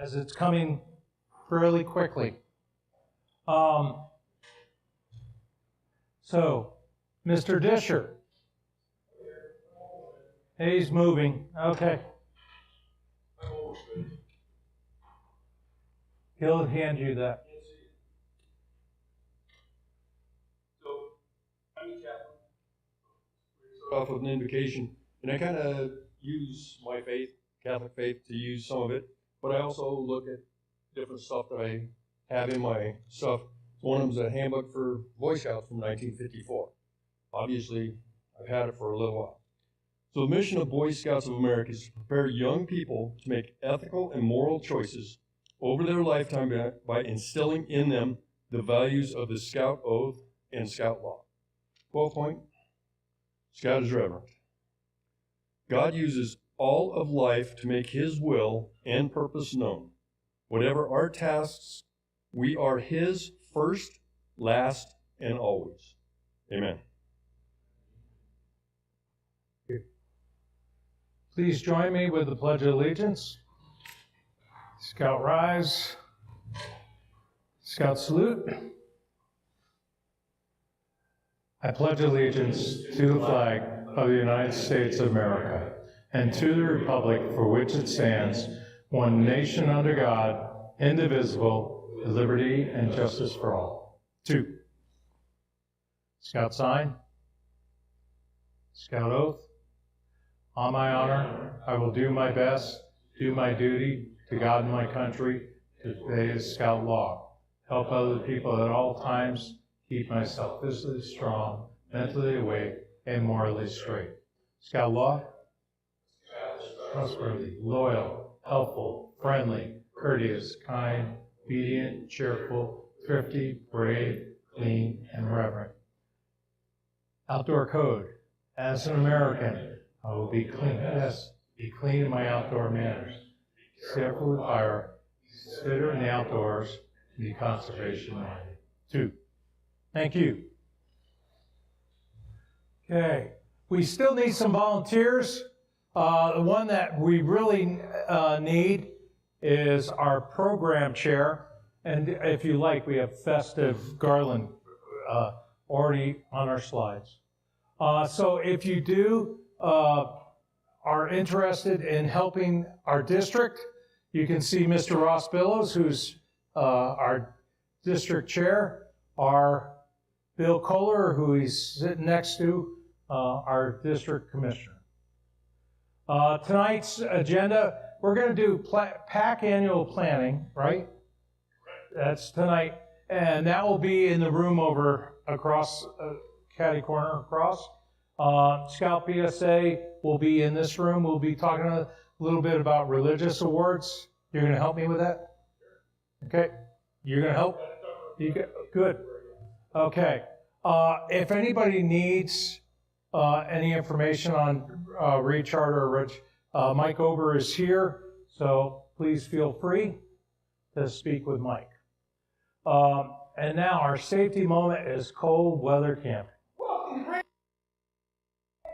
as it's coming fairly quickly. So, Mr. Disher. He's moving. Okay. He'll hand you that. So, I'm a Catholic. Off with an invocation, and I kind of use my faith, Catholic faith, to use some of it, but I also look at different stuff that I have in my stuff. One of them is a handbook for Boy Scouts from 1954. Obviously, I've had it for a little while. So the mission of Boy Scouts of America is to prepare young people to make ethical and moral choices over their lifetime by instilling in them the values of the Scout Oath and Scout Law. 12 point, Scout is reverent. God uses all of life to make his will and purpose known. Whatever our tasks, we are his first, last, and always. Amen. Please join me with the Pledge of Allegiance. Scout rise. Scout salute. I pledge allegiance to the flag of the United States of America and to the republic for which it stands, one nation under God, indivisible, with liberty and justice for all. 2. Scout sign. Scout oath. On my honor, I will do my best, do my duty to God and my country, to obey his Scout law, help other people at all times, keep myself physically strong, mentally awake, and morally straight. Scout law? Trustworthy, loyal, helpful, friendly, courteous, kind, obedient, cheerful, thrifty, brave, clean, and reverent. Outdoor code. As an American, I will be clean. Yes, be clean in my outdoor manners. Be careful with fire. Consider in the outdoors. Be conservation minded. 2. Thank you. Okay. We still need some volunteers. The one that we really need is our program chair. And if you like, we have festive garland already on our slides. So if you do are interested in helping our district, you can see Mr. Ross Billows, who's our district chair, our Bill Kohler, who he's sitting next to, our district commissioner. Tonight's agenda, we're going to do PAC annual planning, right? That's tonight, and that will be in the room over across, catty corner across. Scout BSA will be in this room. We'll be talking a little bit about religious awards. You're going to help me with that? Okay. You're going to help? Good. Okay. If anybody needs any information on Recharter or Rich, Mike Ober is here, so please feel free to speak with Mike. And now our safety moment is cold weather camping.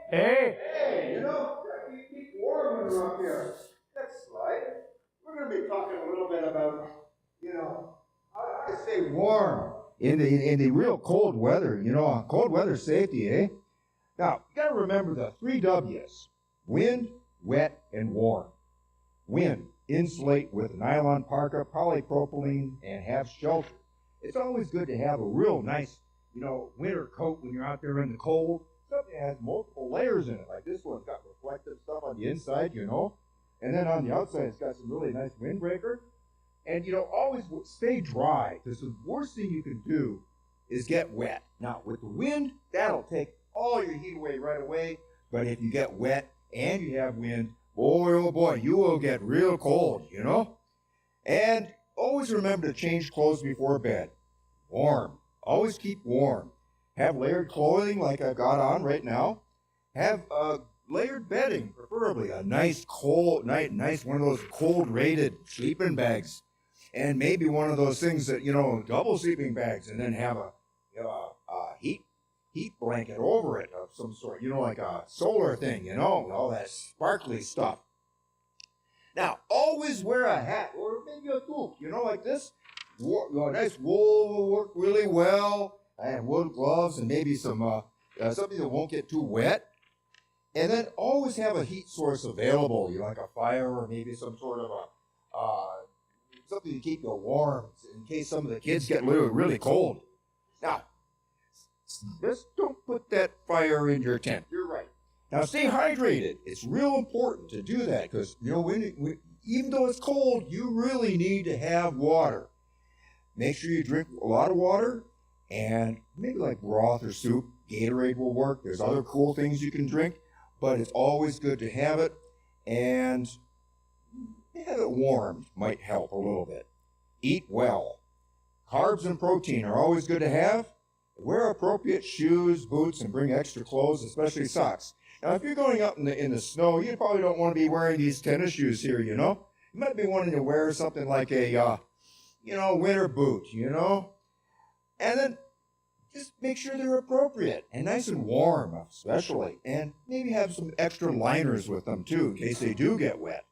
Hey! Hey, you know, you keep warm when we're up here. That's right. We're going to be talking a little bit about, you know, how to stay warm in the real cold weather, you know, cold weather safety, eh? Now, you got to remember the 3 W's. Wind, wet, and warm. Wind, insulate with nylon parka, polypropylene, and have shelter. It's always good to have a real nice, you know, winter coat when you're out there in the cold. Something that has multiple layers in it, like this one's got reflective stuff on the inside, you know, and then on the outside it's got some really nice windbreaker. And, you know, always stay dry, because the worst thing you can do is get wet. Now, with the wind, that'll take all your heat away right away, but if you get wet and you have wind, boy, oh boy, you will get real cold, you know. And always remember to change clothes before bed. Warm. Always keep warm. Have layered clothing like I've got on right now. Have layered bedding, preferably a nice cold, nice one of those cold rated sleeping bags, and maybe one of those things that, you know, double sleeping bags, and then have a heat blanket over it of some sort, you know, like a solar thing, you know, all that sparkly stuff. Now, always wear a hat or maybe a toque, like this. Nice wool will work really well. I have wool gloves and maybe some something that won't get too wet. And then always have a heat source available, like a fire or maybe some sort of something to keep you warm in case some of the kids get really cold. Now, just don't put that fire in your tent. You're right. Now, stay hydrated. It's real important to do that because, even though it's cold, you really need to have water. Make sure you drink a lot of water and maybe like broth or soup. Gatorade will work. There's other cool things you can drink, but it's always good to have it. And have it warmed might help a little bit. Eat well. Carbs and protein are always good to have. Wear appropriate shoes, boots, and bring extra clothes, especially socks. Now, if you're going up in the snow, you probably don't want to be wearing these tennis shoes here, You might be wanting to wear something like a, winter boot, And then just make sure they're appropriate and nice and warm, especially. And maybe have some extra liners with them, too, in case they do get wet.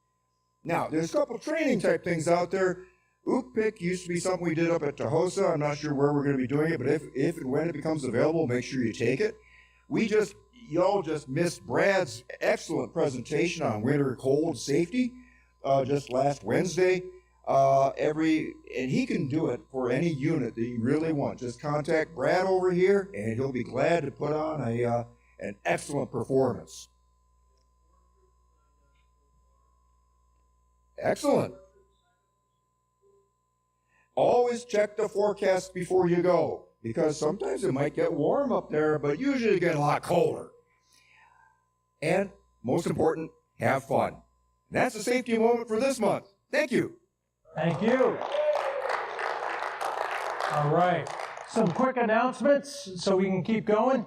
Now, there's a couple training type things out there. Ook pick used to be something we did up at Tahosa. I'm not sure where we're going to be doing it, but if and when it becomes available, make sure you take it. Y'all just missed Brad's excellent presentation on winter cold safety just last Wednesday. And he can do it for any unit that you really want. Just contact Brad over here, and he'll be glad to put on an excellent performance. Excellent. Always check the forecast before you go, because sometimes it might get warm up there, but usually it gets a lot colder. And most important, have fun. And that's the safety moment for this month. Thank you. Thank you. All right. Some quick announcements so we can keep going.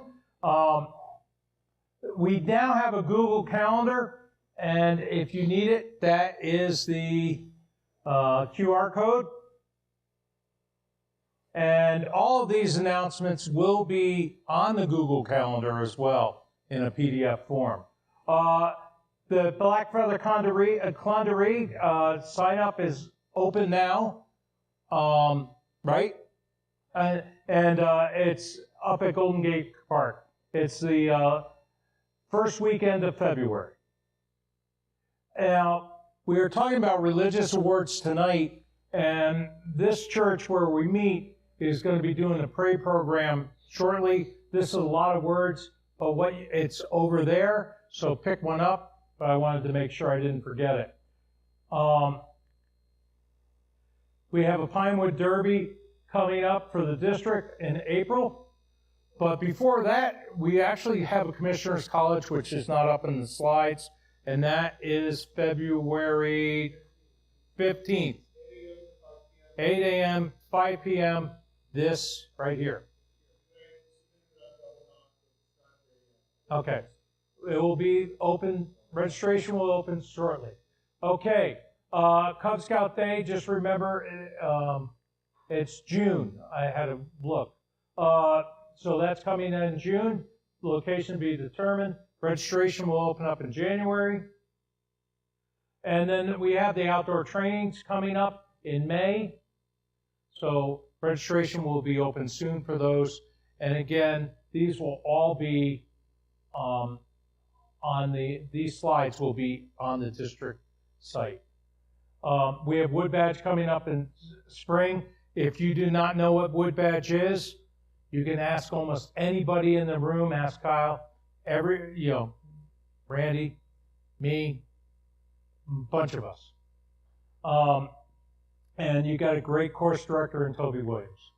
We now have a Google Calendar. And if you need it, that is the QR code. And all of these announcements will be on the Google Calendar as well in a PDF form. The Black Feather Condouree sign up is open now, right? And it's up at Golden Gate Park. It's the first weekend of February. Now, we are talking about religious awards tonight, and this church where we meet is going to be doing a pray program shortly. This is a lot of words, but it's over there, so pick one up, but I wanted to make sure I didn't forget it. We have a Pinewood Derby coming up for the district in April, but before that, we actually have a Commissioners College, which is not up in the slides, and that is February 15th, 8 a.m., 5 p.m., this right here. Okay. It will be open, registration will open shortly. Okay, Cub Scout Day, just remember, it's June. I had to look. So that's coming in June. Location to be determined. Registration will open up in January. And then we have the outdoor trainings coming up in May. So registration will be open soon for those. And again, these will all be these slides will be on the district site. We have Wood Badge coming up in spring. If you do not know what Wood Badge is, you can ask almost anybody in the room. Ask Kyle, Randy, me, a bunch of us. And you got a great course director in Toby Williams.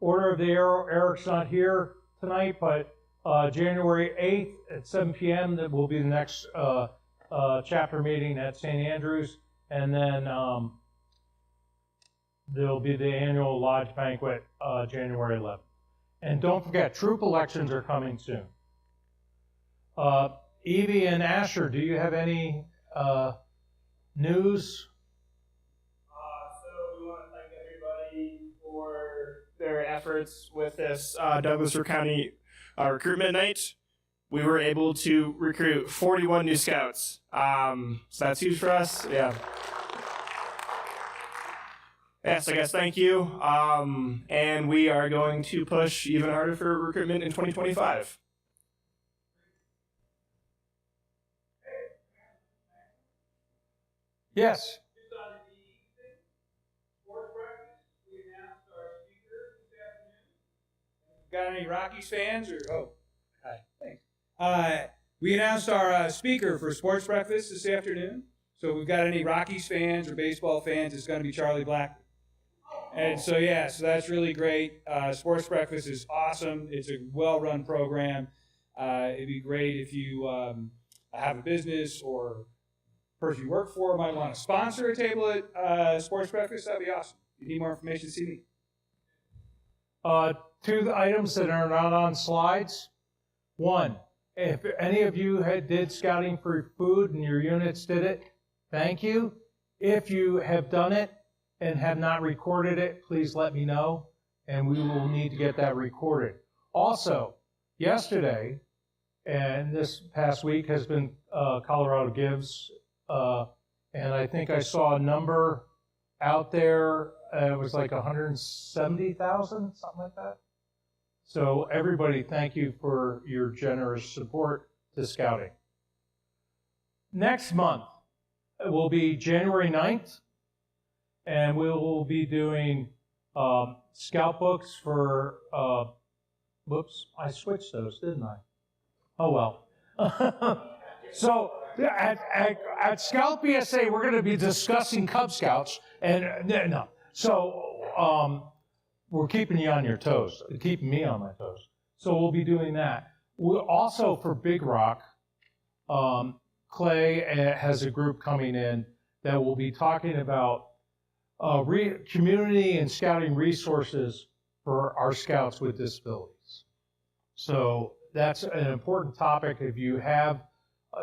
Order of the Arrow, Eric's not here tonight, but January 8th at 7 p.m. that will be the next chapter meeting at St. Andrews, and then there'll be the annual lodge banquet January 11th. And don't forget, troop elections are coming soon. Evie and Asher, do you have any news? So we want to thank everybody for their efforts with this Douglas County recruitment night. we were able to recruit 41 new Scouts. So that's huge for us. Yeah. Yes, I guess thank you. And we are going to push even harder for recruitment in 2025. Yes. Got any Rockies fans? Hi, thanks. We announced our speaker for Sports Breakfast this afternoon. So if we've got any Rockies fans or baseball fans, it's going to be Charlie Black. And so, yeah, so that's really great. Sports Breakfast is awesome. It's a well-run program. It'd be great if you have a business or person you work for might want to sponsor a table at Sports Breakfast. That'd be awesome. If you need more information, see me. Two items that are not on slides. One, if any of you did scouting for food and your units did it, thank you. If you have done it and have not recorded it, please let me know, and we will need to get that recorded. Also, yesterday and this past week has been Colorado Gives, and I think I saw a number out there. It was like 170,000, something like that. So everybody, thank you for your generous support to scouting. Next month will be January 9th, and we will be doing scout books for, whoops, I switched those, didn't I? Oh, well. So at Scout BSA, we're going to be discussing Cub Scouts, and no. So we're keeping you on your toes, keeping me on my toes. So we'll be doing that. We'll also, for Big Rock, Clay has a group coming in that will be talking about community and scouting resources for our scouts with disabilities. So that's an important topic. If you have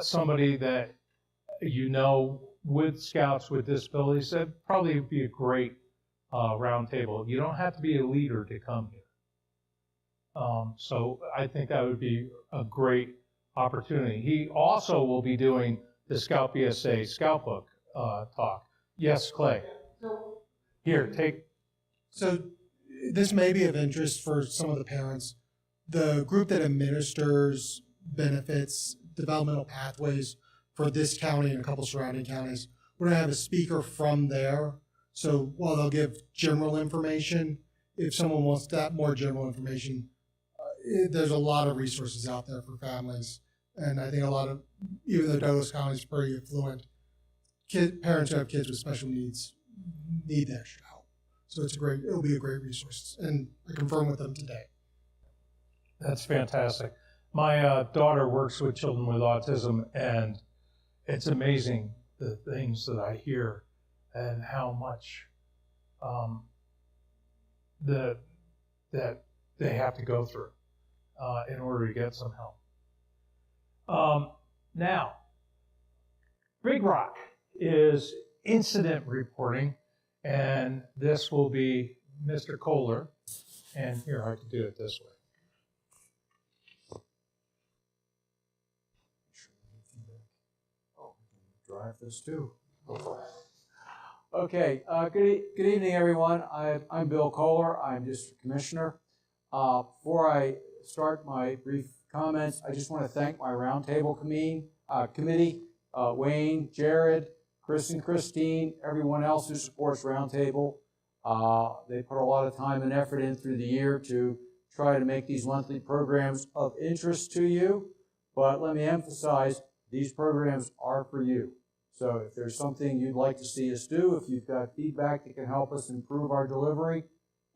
somebody that you know with scouts with disabilities, that'd probably be a great roundtable. You don't have to be a leader to come here. So I think that would be a great opportunity. He also will be doing the Scout BSA Scout Book talk. Yes, Clay. Here, take. So this may be of interest for some of the parents. The group that administers benefits, developmental pathways for this county and a couple surrounding counties, we're going to have a speaker from there. So while they'll give general information, if someone wants that more general information, there's a lot of resources out there for families. And I think a lot of, even though Douglas County is pretty affluent, parents who have kids with special needs need the extra help. So it'll be a great resource. And I confirm with them today. That's fantastic. My daughter works with children with autism, and it's amazing the things that I hear and how much that they have to go through in order to get some help. Now, Big Rock is incident reporting, and this will be Mr. Kohler. And here, I can do it this way. Drive this too. Okay, good evening, everyone. I'm Bill Kohler. I'm District Commissioner. Before I start my brief comments, I just want to thank my roundtable committee, Wayne, Jared, Chris and Christine, everyone else who supports Roundtable. They put a lot of time and effort in through the year to try to make these monthly programs of interest to you. But let me emphasize, these programs are for you. So if there's something you'd like to see us do, if you've got feedback that can help us improve our delivery,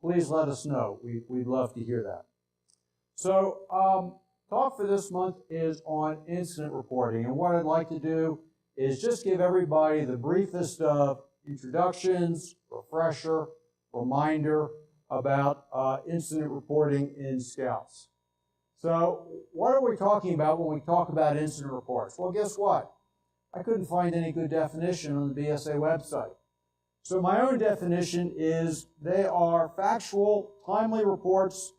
please let us know. We'd love to hear that. So talk for this month is on incident reporting. And what I'd like to do is just give everybody the briefest of introductions, refresher, reminder about incident reporting in Scouts. So what are we talking about when we talk about incident reports? Well, guess what? I couldn't find any good definition on the BSA website. So my own definition is they are factual, timely reports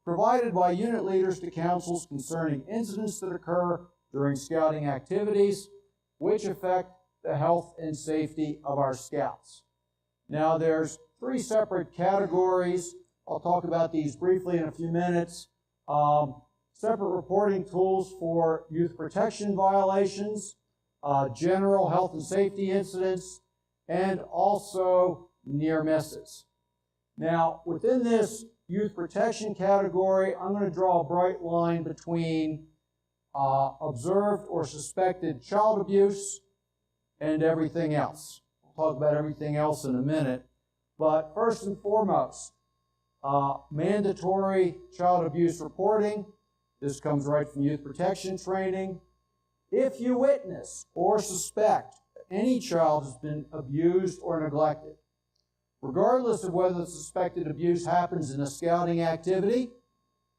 provided by unit leaders to councils concerning incidents that occur during scouting activities which affect the health and safety of our scouts. Now, there's 3 separate categories. I'll talk about these briefly in a few minutes. Separate reporting tools for youth protection violations, general health and safety incidents, and also near misses. Now, within this youth protection category, I'm going to draw a bright line between observed or suspected child abuse and everything else. We'll talk about everything else in a minute. But first and foremost, mandatory child abuse reporting. This comes right from youth protection training. If you witness or suspect any child has been abused or neglected, regardless of whether the suspected abuse happens in a scouting activity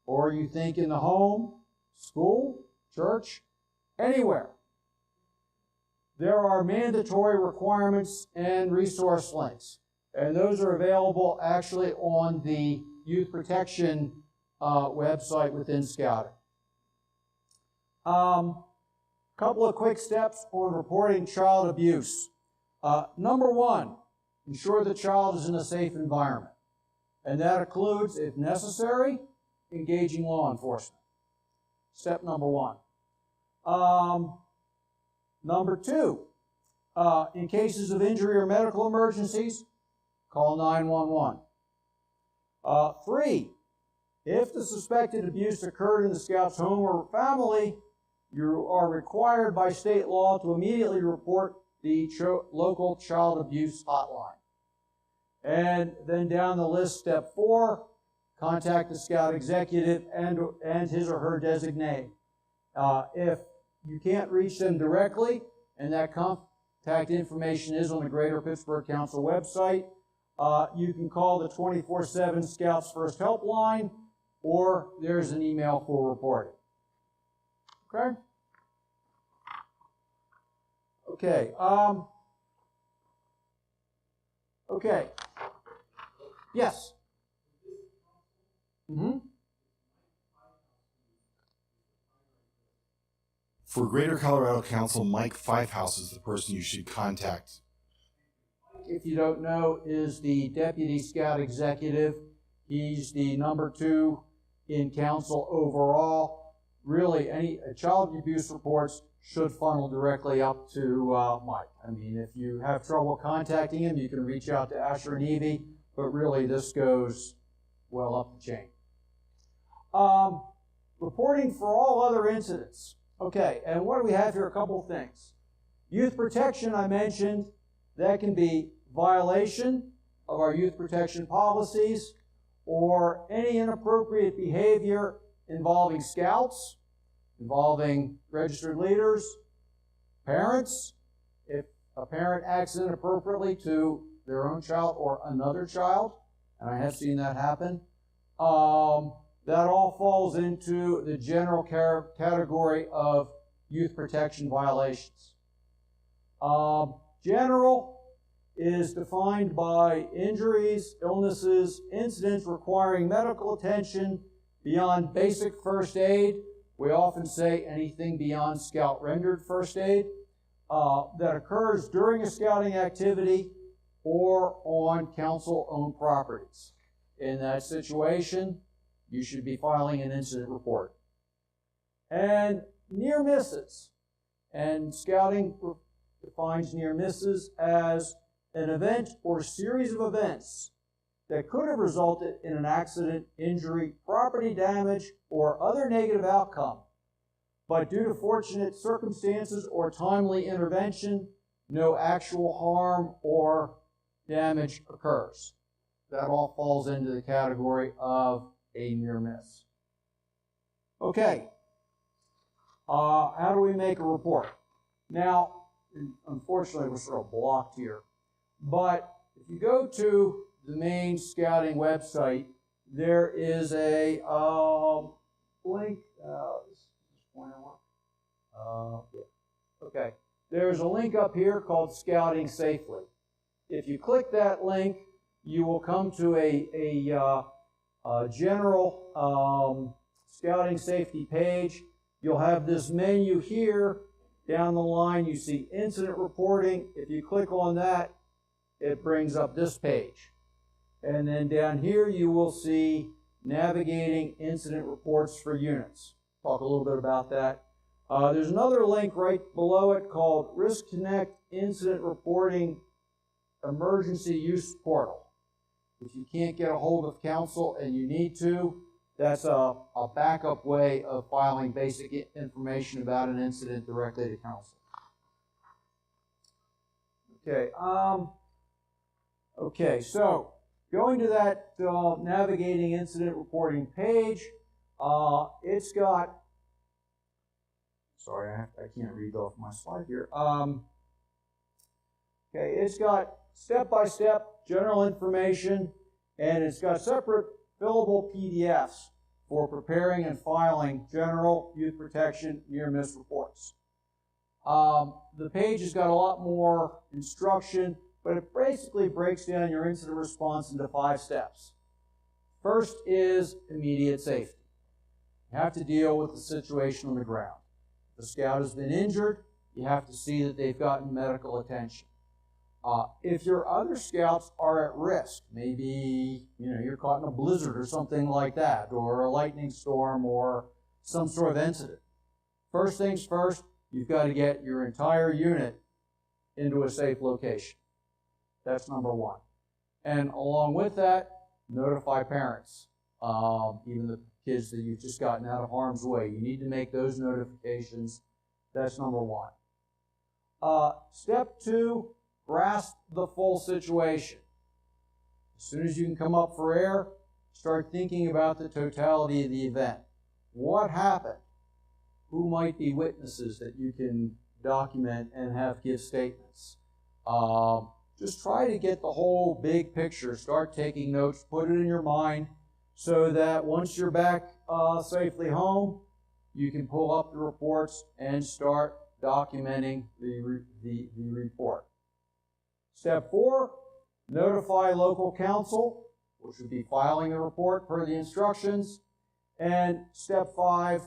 or you think in the home, school, church, anywhere, there are mandatory requirements and resource links. And those are available actually on the youth protection website within Scouting. Couple of quick steps on reporting child abuse. Number 1, ensure the child is in a safe environment. And that includes, if necessary, engaging law enforcement. Step number 1. Number 2, in cases of injury or medical emergencies, call 911. 3, if the suspected abuse occurred in the Scout's home or family, you are required by state law to immediately report the local child abuse hotline. And then down the list, step 4, contact the Scout executive and his or her designee. If you can't reach them directly, and that contact information is on the Greater Pittsburgh Council website, you can call the 24/7 Scouts First Helpline, or there's an email for reporting. Okay? Okay. Okay. Yes. For Greater Colorado Council, Mike Fivehouse is the person you should contact. If you don't know, is the Deputy Scout Executive. He's the number 2 in council overall. Really, any child abuse reports should funnel directly up to Mike. I mean, if you have trouble contacting him, you can reach out to Asher and Evie, but really this goes well up the chain. Reporting for all other incidents. Okay, and what do we have here? A couple of things. Youth protection, I mentioned, that can be violation of our youth protection policies or any inappropriate behavior involving scouts, involving registered leaders, parents. If a parent acts inappropriately to their own child or another child, and I have seen that happen, that all falls into the general category of youth protection violations. General is defined by injuries, illnesses, incidents requiring medical attention beyond basic first aid. We often say anything beyond Scout rendered first aid that occurs during a scouting activity or on council-owned properties. In that situation, you should be filing an incident report. And near misses. And Scouting defines near misses as an event or series of events that could have resulted in an accident, injury, property damage, or other negative outcome, but due to fortunate circumstances or timely intervention, no actual harm or damage occurs. That all falls into the category of a near miss. Okay. How do we make a report? Now, unfortunately, we're sort of blocked here, but if you go to the main Scouting website, there is a link. Okay. There's a link up here called Scouting Safely. If you click that link, you will come to a general scouting safety page. You'll have this menu here. Down the line, you see incident reporting. If you click on that, it brings up this page. And then down here, you will see navigating incident reports for units. Talk a little bit about that. There's another link right below it called Risk Connect Incident Reporting Emergency Use Portal. If you can't get a hold of counsel and you need to, that's a backup way of filing basic information about an incident directly to counsel. Okay, okay, so going to that navigating incident reporting page, it's got, sorry, I can't read off my slide here. Okay, it's got step-by-step general information, and it's got separate fillable PDFs for preparing and filing general youth protection near-miss reports. The page has got a lot more instruction, but it basically breaks down your incident response into 5 steps. First is immediate safety. You have to deal with the situation on the ground. If the scout has been injured, you have to see that they've gotten medical attention. If your other scouts are at risk, maybe you're caught in a blizzard or something like that, or a lightning storm or some sort of incident. First things first, you've got to get your entire unit into a safe location. That's number 1. And along with that, notify parents, even the kids that you've just gotten out of harm's way. You need to make those notifications. That's number 1. Step 2, grasp the full situation. As soon as you can come up for air, start thinking about the totality of the event. What happened? Who might be witnesses that you can document and have give statements? Just try to get the whole big picture. Start taking notes, put it in your mind, so that once you're back safely home, you can pull up the reports and start documenting the report. Step 4, notify local counsel, which would be filing a report per the instructions. And step 5,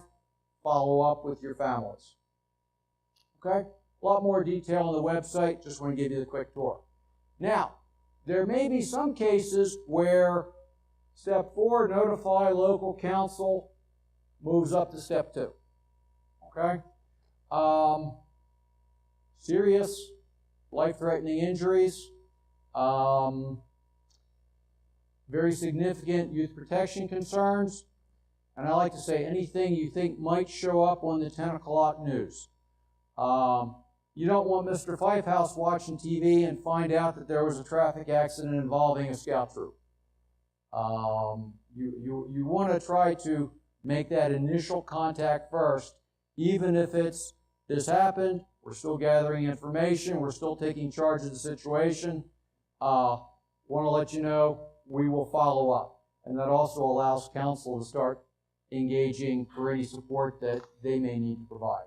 follow up with your families. Okay? A lot more detail on the website. Just want to give you the quick tour. Now, there may be some cases where step 4, notify local counsel, moves up to step 2. Okay? Serious life-threatening injuries, very significant youth protection concerns, and I like to say anything you think might show up on the 10 o'clock news. You don't want Mr. Fifehouse watching TV and find out that there was a traffic accident involving a scout troop. You want to try to make that initial contact first, even if it's this happened, we're still gathering information, we're still taking charge of the situation. Want to let you know we will follow up. And that also allows counsel to start engaging for any support that they may need to provide.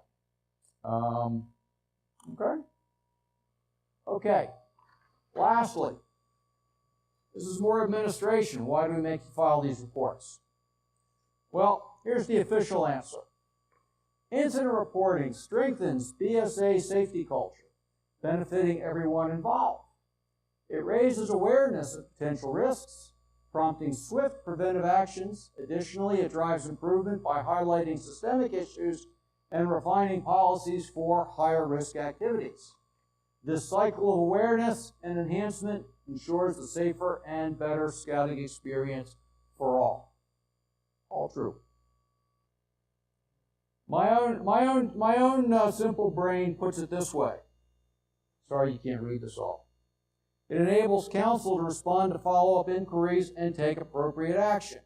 Okay. Lastly, this is more administration. Why do we make you file these reports? Well, here's the official answer. Incident reporting strengthens BSA safety culture, benefiting everyone involved. It raises awareness of potential risks, prompting swift preventive actions. Additionally, it drives improvement by highlighting systemic issues and refining policies for higher risk activities. This cycle of awareness and enhancement ensures a safer and better scouting experience for all. All true. My own simple brain puts it this way. Sorry you can't read this all. It enables counsel to respond to follow-up inquiries and take appropriate action.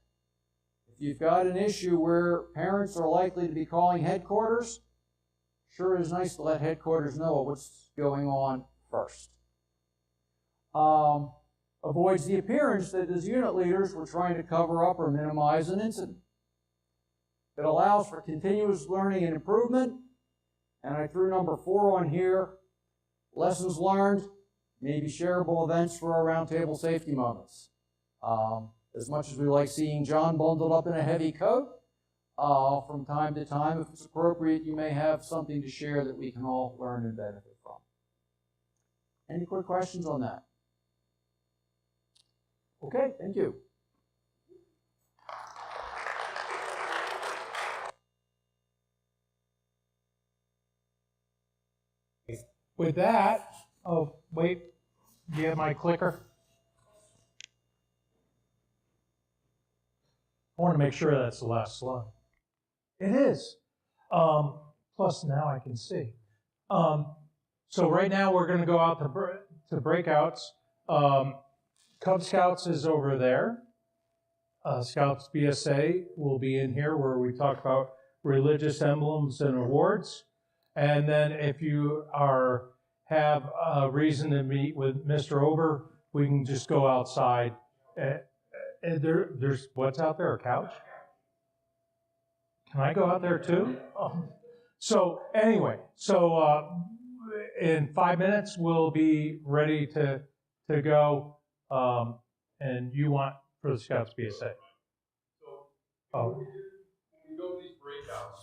If you've got an issue where parents are likely to be calling headquarters, sure is nice to let headquarters know what's going on first. Avoids the appearance that as unit leaders we're trying to cover up or minimize an incident. It allows for continuous learning and improvement. And I threw number 4 on here. Lessons learned, maybe shareable events for our roundtable safety moments. As much as we like seeing John bundled up in a heavy coat, from time to time, if it's appropriate, you may have something to share that we can all learn and benefit from. Any quick questions on that? Okay, thank you. With that, oh, wait, do you have my clicker? I want to make sure that's the last slide. It is. Plus, now I can see. So right now, we're going to go out to breakouts. Cub Scouts is over there. Scouts BSA will be in here where we talk about religious emblems and awards. And then if you have a reason to meet with Mr. Ober, we can just go outside. There's what's out there, a couch? Can I go out there too? So anyway, in 5 minutes we'll be ready to go. And you want for the Scouts BSA. So when we go to these breakouts,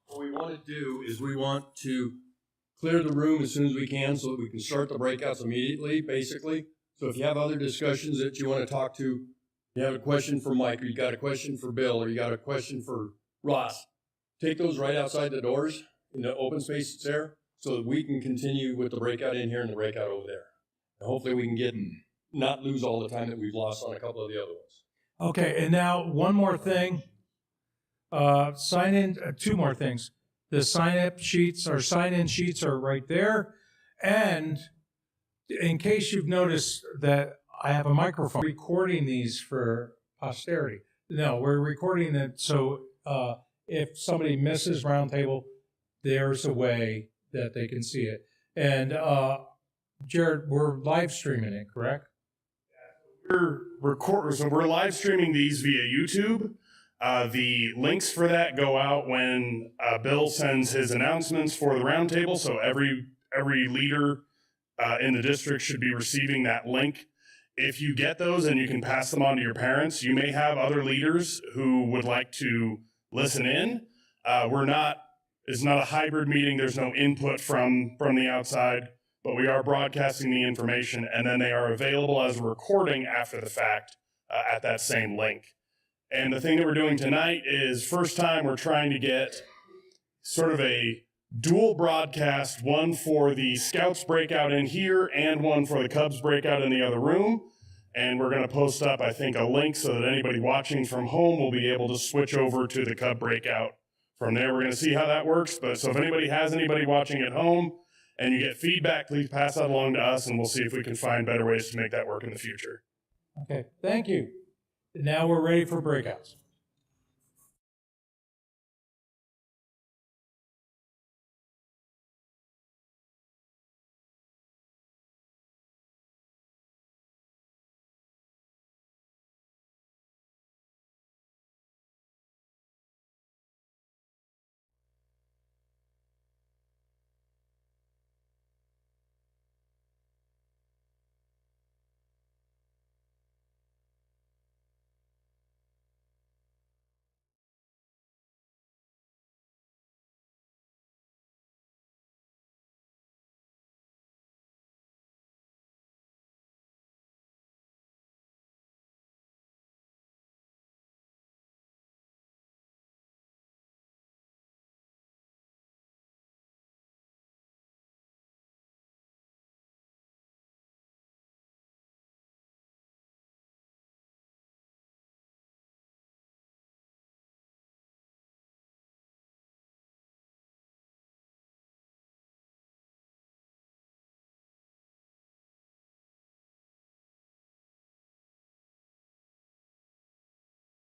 what we want to do is we want to clear the room as soon as we can so that we can start the breakouts immediately, basically. So if you have other discussions that you want to talk to, you have a question for Mike, or you got a question for Bill, or you got a question for Ross, take those right outside the doors in the open space that's there so that we can continue with the breakout in here and the breakout over there. And hopefully we can not lose all the time that we've lost on a couple of the other ones. Okay, and now one more thing. Sign in, two more things. The sign-up sheets or sign-in sheets are right there. And in case you've noticed that I have a microphone recording these for posterity. No, we're recording it so if somebody misses Roundtable, there's a way that they can see it. And Jared, we're live streaming it, correct? We're live streaming these via YouTube. The links for that go out when Bill sends his announcements for the roundtable. So every leader in the district should be receiving that link. If you get those and you can pass them on to your parents, you may have other leaders who would like to listen in. It's not a hybrid meeting. There's no input from the outside, but we are broadcasting the information, and then they are available as a recording after the fact at that same link. And the thing that we're doing tonight is first time we're trying to get sort of a dual broadcast, one for the Scouts breakout in here and one for the Cubs breakout in the other room. And we're going to post up, I think, a link so that anybody watching from home will be able to switch over to the Cub breakout. From there, we're going to see how that works. But so if anybody has anybody watching at home and you get feedback, please pass that along to us, and we'll see if we can find better ways to make that work in the future. Okay, thank you. Now we're ready for breakouts.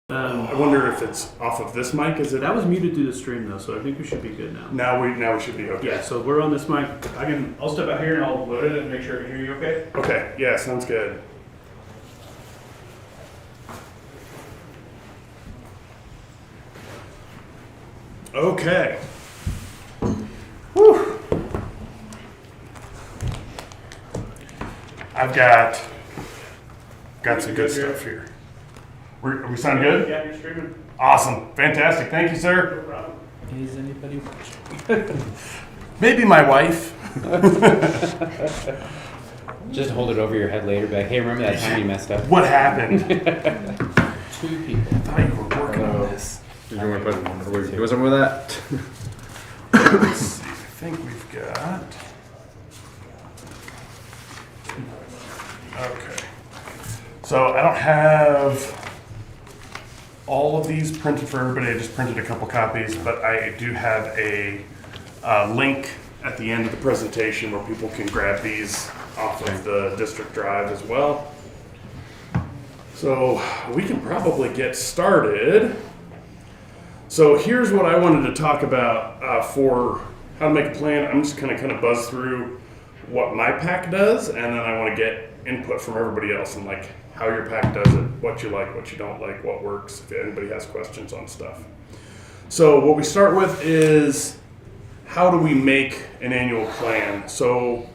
I wonder if it's off of this mic. Is it? That was muted through the stream though, so I think we should be good now. Now we should be okay. Yeah, so we're on this mic. I'll step out here and I'll load it and make sure I can hear you okay? Okay, yeah, sounds good. Okay. Whew. I've got some good stuff here. Are we sound good? Yeah, you're streaming. Awesome. Fantastic. Thank you, sir. No problem. Is anybody watching? Maybe my wife. Just hold it over your head later, back. Hey, remember that time you messed up? What happened? 2 people. I thought you were working on this. Did you want to put, do something with that? Let's see. I think we've got. Okay. So I don't have all of these printed for everybody. I just printed a couple copies, but I do have a link at the end of the presentation where people can grab these off of the district drive as well. So we can probably get started. So here's what I wanted to talk about for how to make a plan. I'm just kind of buzz through what my pack does, and then I want to get input from everybody else and like how your pack does it, what you like, what you don't like, what works, if anybody has questions on stuff. So what we start with is how do we make an annual plan? So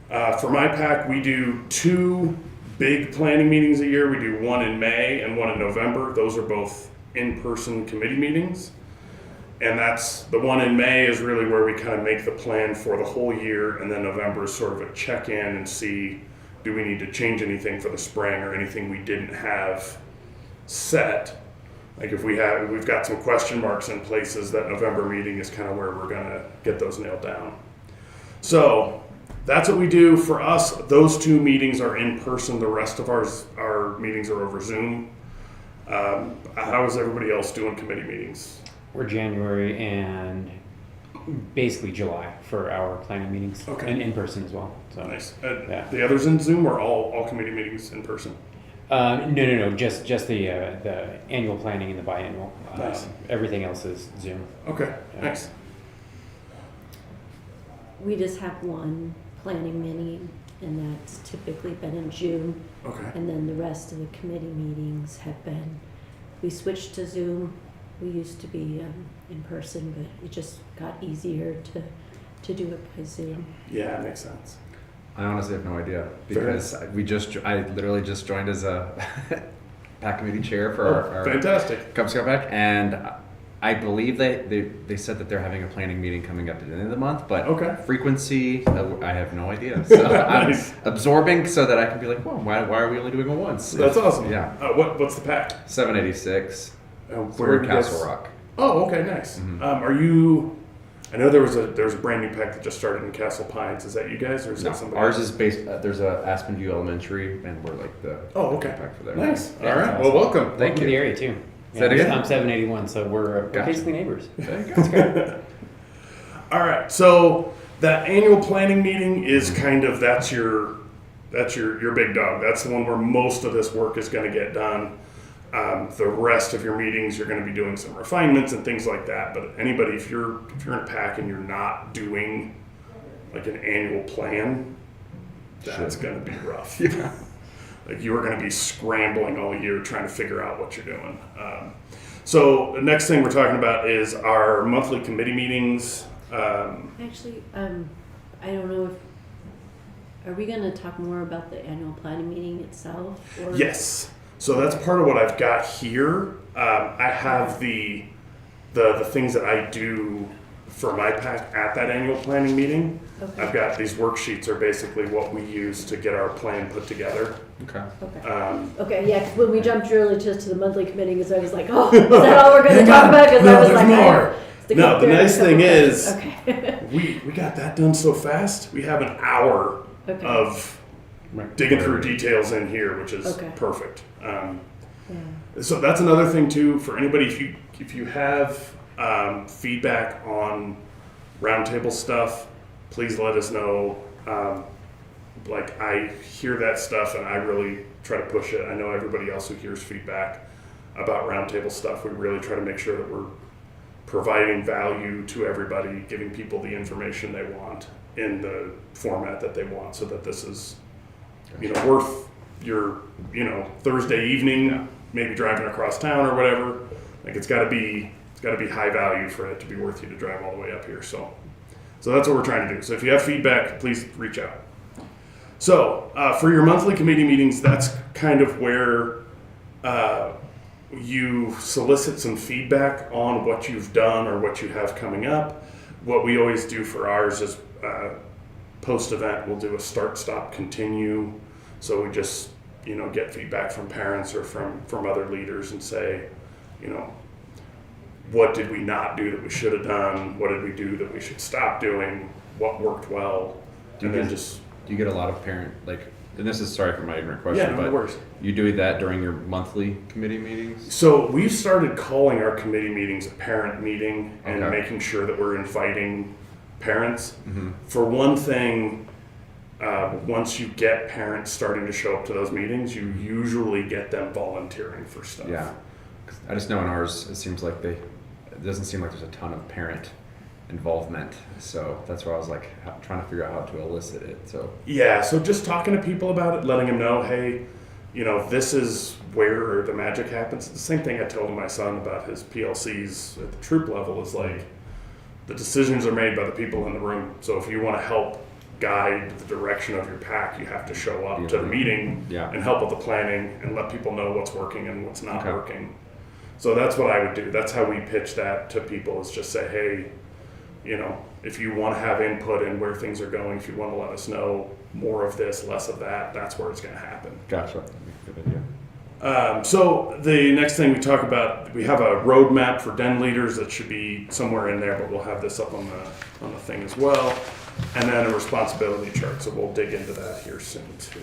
for my pack, we do 2 big planning meetings a year. We do one in May and one in November. Those are both in-person committee meetings. And that's the one in May is really where we kind of make the plan for the whole year. And then November is sort of a check-in and see, do we need to change anything for the spring or anything we didn't have set? Like if we've got some question marks in places, that November meeting is kind of where we're gonna get those nailed down. So that's what we do. For us, those 2 meetings are in person. The rest of our meetings are over Zoom. How is everybody else doing committee meetings? We're January and basically July for our planning meetings. Okay. And in person as well. So Nice. yeah. The others in Zoom or all committee meetings in person? No. Just the annual planning and the biannual. Nice. Everything else is Zoom. Okay. Yeah. Nice. We just have one planning meeting, and that's typically been in June. Okay. And then the rest of the committee meetings have been, we switched to Zoom. We used to be in person, but it just got easier to do it by Zoom. Yeah, it makes sense. I honestly have no idea because I literally just joined as a pack committee chair for our fantastic Cub Scout pack, and I believe they said that they're having a planning meeting coming up at the end of the month, but frequency, I have no idea. So Nice. I'm absorbing so that I can be like, well, why are we only doing it once? That's awesome. Yeah. What's the pack? 786. Oh, We're in Castle Rock. Oh, okay, nice. Are you? I know there was a brand new pack that just started in Castle Pines. Is that you guys, or is that somebody? Ours is based. There's a Aspen View Elementary, and we're like the pack for there. Nice. Yeah, All right. awesome. Well, welcome. Thank you. The area too. Say that again? I'm 781, so we're basically neighbors. That's great. All right. So that annual planning meeting is kind of that's your big dog. That's the one where most of this work is going to get done. The rest of your meetings, you're going to be doing some refinements and things like that. But anybody, if you're in a pack and you're not doing like an annual plan, that's going to be rough. Yeah. Like you are going to be scrambling all year trying to figure out what you're doing. So the next thing we're talking about is our monthly committee meetings. Actually, I don't know if, are we going to talk more about the annual planning meeting itself? Or? Yes. So that's part of what I've got here. I have the things that I do for my pack at that annual planning meeting. Okay. I've got these worksheets are basically what we use to get our plan put together. Okay. Okay, yeah, because when we jumped really just to the monthly committee, because I was like, oh, is that all we're going to talk about? Because I was like, more. No, the nice thing is, okay. we got that done so fast. We have an hour of digging through details in here, which is perfect. So that's another thing too for anybody. If you have feedback on roundtable stuff, please let us know. Like I hear that stuff and I really try to push it. I know everybody else who hears feedback about roundtable stuff, we really try to make sure that we're providing value to everybody, giving people the information they want in the format that they want, so that this is, worth your, Thursday evening, maybe driving across town or whatever. Like it's got to be high value for it to be worth you to drive all the way up here. So that's what we're trying to do. So if you have feedback, please reach out. So for your monthly committee meetings, that's kind of where you solicit some feedback on what you've done or what you have coming up. What we always do for ours is post-event, we'll do a start, stop, continue. So we just, get feedback from parents or from other leaders and say, what did we not do that we should have done? What did we do that we should stop doing? What worked well? Do you get a lot of parent, and this is, sorry for my ignorant question, no but worries. You do that during your monthly committee meetings? So we've started calling our committee meetings a parent meeting and making sure that we're inviting parents. Mm-hmm. For one thing, once you get parents starting to show up to those meetings, you usually get them volunteering for stuff. Yeah. I just know in ours, it seems like it doesn't seem like there's a ton of parent involvement. So that's why I was trying to figure out how to elicit it. So yeah, so just talking to people about it, letting them know, hey, this is where the magic happens. The same thing I told my son about his PLCs at the troop level is the decisions are made by the people in the room. So if you want to help guide the direction of your pack, you have to show up to the meeting and help with the planning and let people know what's working and what's not working. So that's what I would do. That's how we pitch that to people, is just say, hey, if you want to have input in where things are going, if you want to let us know more of this, less of that, that's where it's going to happen. Gotcha. Good idea. So the next thing we talk about, we have a roadmap for den leaders that should be somewhere in there, but we'll have this up on the thing as well. And then a responsibility chart, so we'll dig into that here soon too.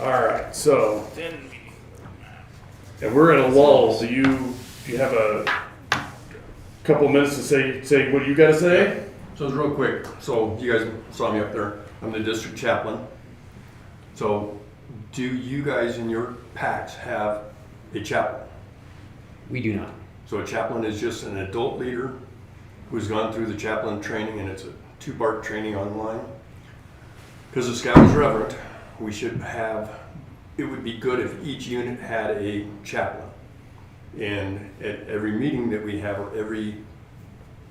All right, so and we're at a lull. Do you have a couple minutes to say what you got to say? So it's real quick. So you guys saw me up there. I'm the district chaplain. So do you guys in your packs have a chaplain? We do not. So a chaplain is just an adult leader who's gone through the chaplain training, and it's a 2-part training online. Because the Scout is reverent, we should have, it would be good if each unit had a chaplain. And at every meeting that we have, or every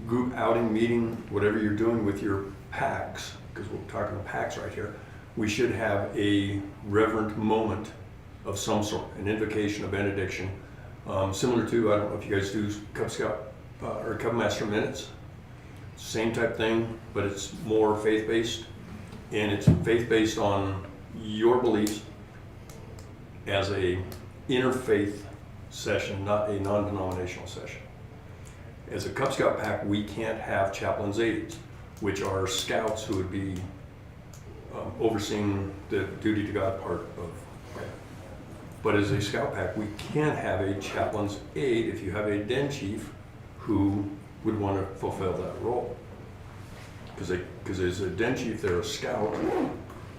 group outing meeting, whatever you're doing with your packs, because we're talking packs right here, we should have a reverent moment of some sort, an invocation, a benediction, similar to, I don't know if you guys do Cub Scout or Cub Master Minutes. Same type thing, but it's more faith-based, and it's faith-based on your beliefs as a interfaith session, not a non-denominational session. As a Cub Scout pack, we can't have chaplain's aides, which are scouts who would be overseeing the duty to God part of. But as a scout pack, we can't have a chaplain's aide if you have a den chief who would want to fulfill that role. Because as a den chief, they're a scout,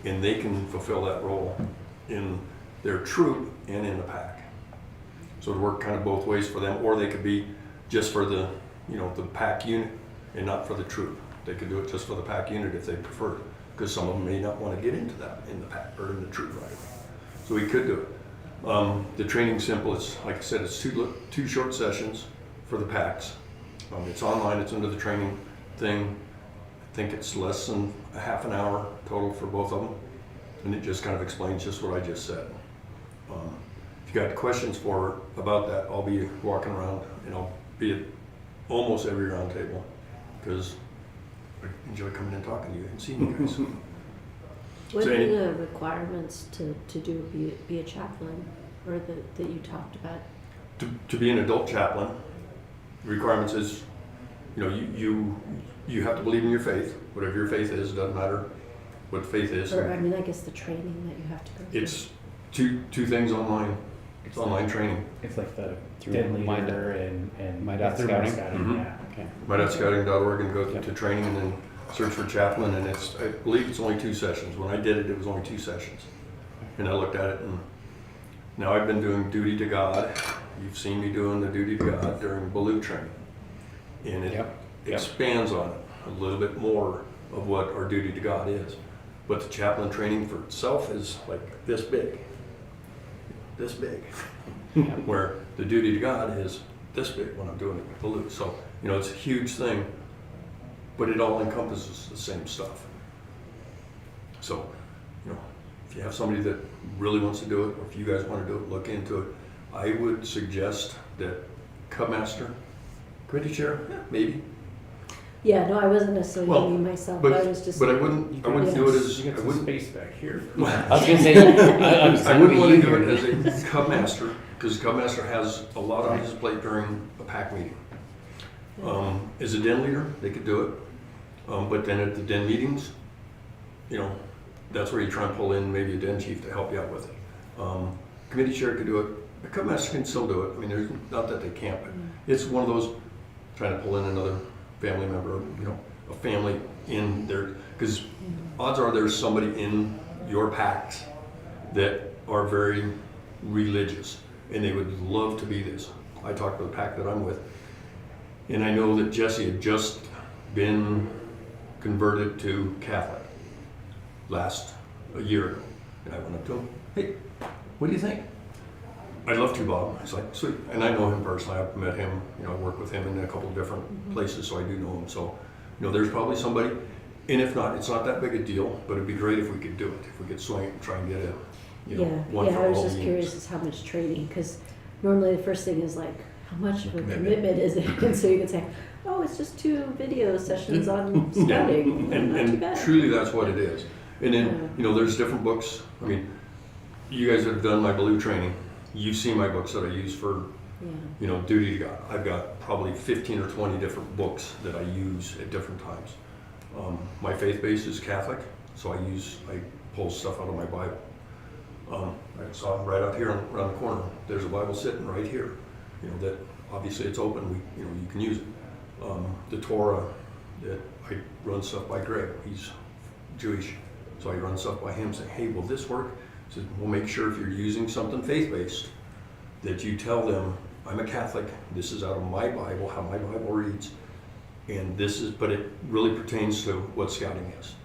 and they can fulfill that role in their troop and in the pack. So it work kind of both ways for them, or they could be just for the pack unit and not for the troop. They could do it just for the pack unit if they prefer, because some of them may not want to get into that in the pack or in the troop right away. So we could do it. The training's simple. It's, like I said, it's two short sessions for the packs. It's online. It's under the training thing. I think it's less than a half an hour total for both of them, and it just kind of explains just what I just said. If you got questions about that, I'll be walking around, and I'll be at almost every round table, because I enjoy coming and talking to you and seeing you guys. What are the requirements to be a chaplain, or that you talked about? To be an adult chaplain, the requirements is, you have to believe in your faith, whatever your faith is. Doesn't matter what faith is. Or I guess the training that you have to go through. It's two things online. It's online training. It's like the den leader and My Dot Scouting. Mm-hmm. Yeah. Okay. MyDotScouting.org, and go to training and then search for chaplain, and I believe it's only 2 sessions. When I did it, it was only 2 sessions. And I looked at it, and now I've been doing duty to God. You've seen me doing the duty to God during Baloo training. And it expands on it a little bit more of what our duty to God is. But the chaplain training for itself is like this big. Where the duty to God is this big when I'm doing it with Baloo. So, it's a huge thing, but it all encompasses the same stuff. So, if you have somebody that really wants to do it, or if you guys want to do it, look into it. I would suggest that Cub Master, committee chair, maybe. Yeah, no, I wasn't necessarily Well, thinking myself, but I was just. I wouldn't do it as, You I got some wouldn't, space back here. I I was gonna say, I wouldn't want to do it as a Cub Master, because Cub Master has a lot on his plate during a PAC meeting. As a den leader, they could do it, but then at the den meetings, you know, that's where you try and pull in maybe a den chief to help you out with it. Committee chair could do it, the Cub Master can still do it. I mean, there's not that they can't, but it's one of those trying to pull in another family member, you know, a family in there, because odds are there's somebody in your PACs that are very religious and they would love to be this. I talked to the PAC that I'm with, and I know that Jesse had just been converted to Catholic a year ago. And I went up to him, hey, what do you think? I'd love to, Bob. He's like, sweet. And I know him personally. I've met him, you know, I work with him in a couple of different places, so I do know him. So, you know, there's probably somebody, and if not, it's not that big a deal, but it'd be great if we could do it, if we could swing it and try and get a, you know, one for I was all just meetings. curious as how much training, because normally the first thing is like, how much of a commitment is it? And so you could say, oh, it's just 2 video sessions on scouting. And, Not too and bad. truly that's what it is. And then, you know, there's different books. I mean, you guys have done my Blue training. You've seen my books that I use for, you know, duty to God. I've got probably 15 or 20 different books that I use at different times. My faith base is Catholic, so I pull stuff out of my Bible. I saw right out here around the corner, there's a Bible sitting right here. You know, that obviously it's open, you know, you can use it. The Torah, that I run stuff by Greg, he's Jewish, so I run stuff by him saying, hey, will this work? I said, we'll make sure if you're using something faith-based, that you tell them, I'm a Catholic, this is out of my Bible, how my Bible reads, and this is, but it really pertains to what scouting is.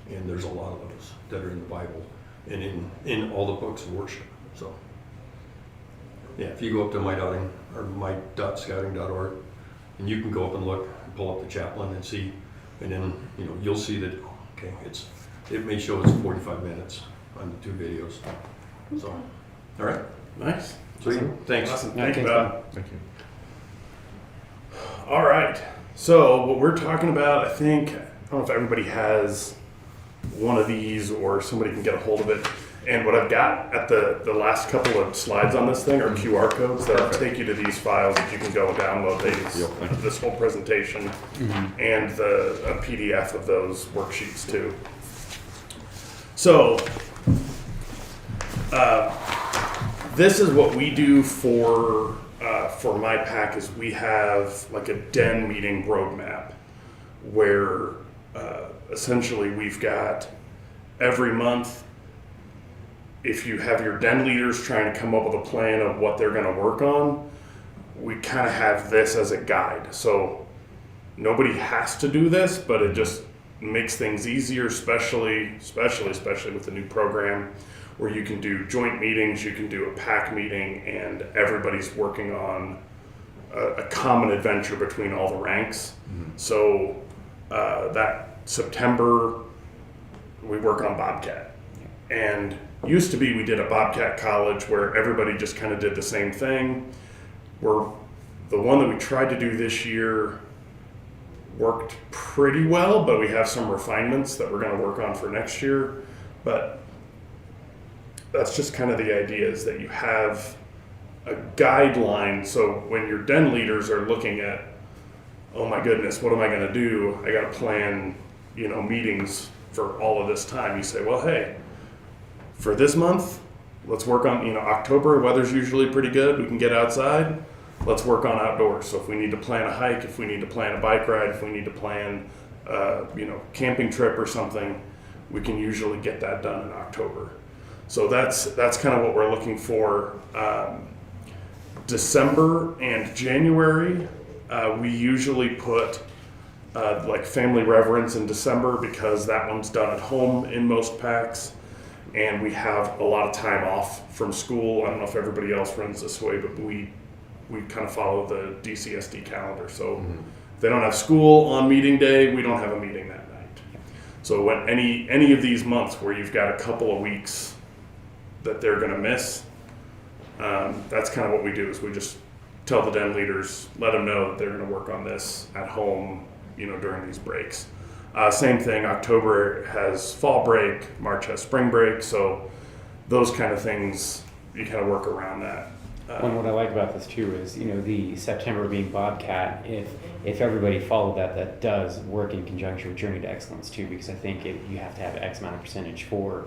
And there's a lot of those that are in the Bible and in all the books of worship. So, yeah, if you go up to my.scouting.org, and you can go up and look, and pull up the chaplain and see, and then, you know, you'll see that, okay, it may show it's 45 minutes on the 2 videos. So, all right. Nice. Sweet. Thanks. Awesome. Thank you, Bob. Thank you. All right. So what we're talking about, I think, I don't know if everybody has one of these or somebody can get a hold of it. And what I've got at the last couple of slides on this thing are QR codes that will take you to these files that you can go download this whole presentation and a PDF of those worksheets too. So this is what we do for my PAC is we have like a den meeting roadmap where essentially we've got every month, if you have your den leaders trying to come up with a plan of what they're going to work on, we kind of have this as a guide. So nobody has to do this, but it just makes things easier, especially with the new program where you can do joint meetings, you can do a PAC meeting, and everybody's working on a common adventure between all the ranks. So that September, we work on Bobcat. And used to be we did a Bobcat college where everybody just kind of did the same thing. The one that we tried to do this year worked pretty well, but we have some refinements that we're going to work on for next year. But that's just kind of the idea, is that you have a guideline. So when your den leaders are looking at, oh my goodness, what am I going to do? I got to plan, you know, meetings for all of this time. You say, well, hey, for this month, let's work on, you know, October, weather's usually pretty good. We can get outside. Let's work on outdoors. So if we need to plan a hike, if we need to plan a bike ride, if we need to plan, you know, camping trip or something, we can usually get that done in October. So that's kind of what we're looking for. December and January, we usually put like family reverence in December because that one's done at home in most PACs. And we have a lot of time off from school. I don't know if everybody else runs this way, but we kind of follow the DCSD calendar. So if they don't have school on meeting day, we don't have a meeting that night. So when any of these months where you've got a couple of weeks that they're going to miss, that's kind of what we do. Is we just tell the den leaders, let them know that they're going to work on this at home, during these breaks. Same thing. October has fall break. March has spring break. So those kind of things, you kind of work around that. And what I like about this too is, the September being Bobcat, if everybody followed that does work in conjunction with Journey to Excellence too, because I think you have to have X amount of percentage for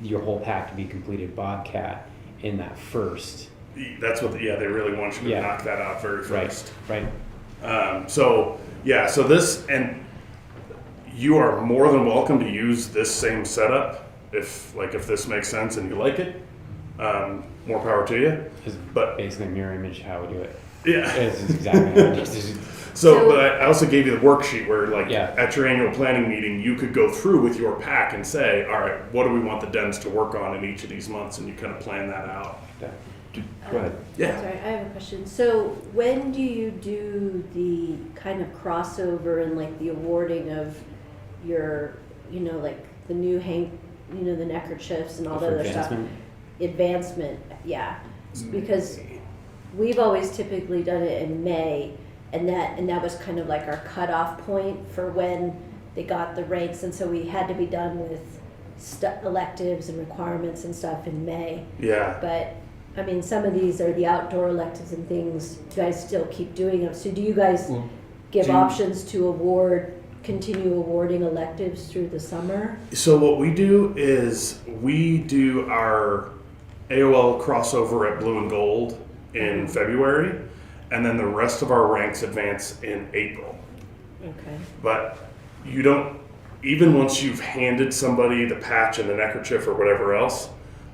your whole pack to be completed Bobcat in that first. That's what, they really want you to knock that out very first. Right. So this, and you are more than welcome to use this same setup if this makes sense and you like it. More power to you. But basically mirror image how we do it. Yeah. It's exactly how it is. But I also gave you the worksheet where at your annual planning meeting, you could go through with your pack and say, all right, what do we want the dens to work on in each of these months? And you kind of plan that out. Go ahead. Yeah. Sorry, I have a question. So when do you do the kind of crossover and like the awarding of your, like the new the neckerchiefs and all the other stuff? Advancement, yeah. Because we've always typically done it in May, and that was kind of like our cutoff point for when they got the ranks, and so we had to be done with electives and requirements and stuff in May. Yeah. But I mean, some of these are the outdoor electives and things. You guys still keep doing them. So do you guys give options to continue awarding electives through the summer? So what we do is we do our AOL crossover at blue and gold in February, and then the rest of our ranks advance in April. Okay. But you don't, even once you've handed somebody the patch and the neckerchief or whatever else,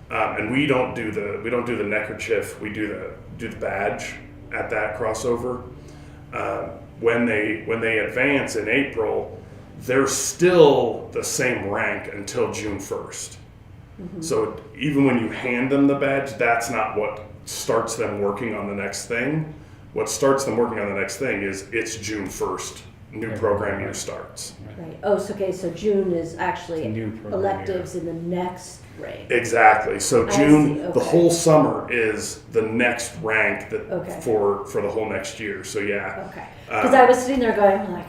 and we don't do the neckerchief, we do the badge at that crossover. When they advance in April, they're still the same rank until June 1st. Mm-hmm. So even when you hand them the badge, that's not what starts them working on the next thing. What starts them working on the next thing is it's June 1st, new program year starts. Right. Oh, so okay. So June is actually electives in the next rank. Exactly. So June, the whole summer is the next rank for the whole next year. So yeah. Okay. Because I was sitting there going like,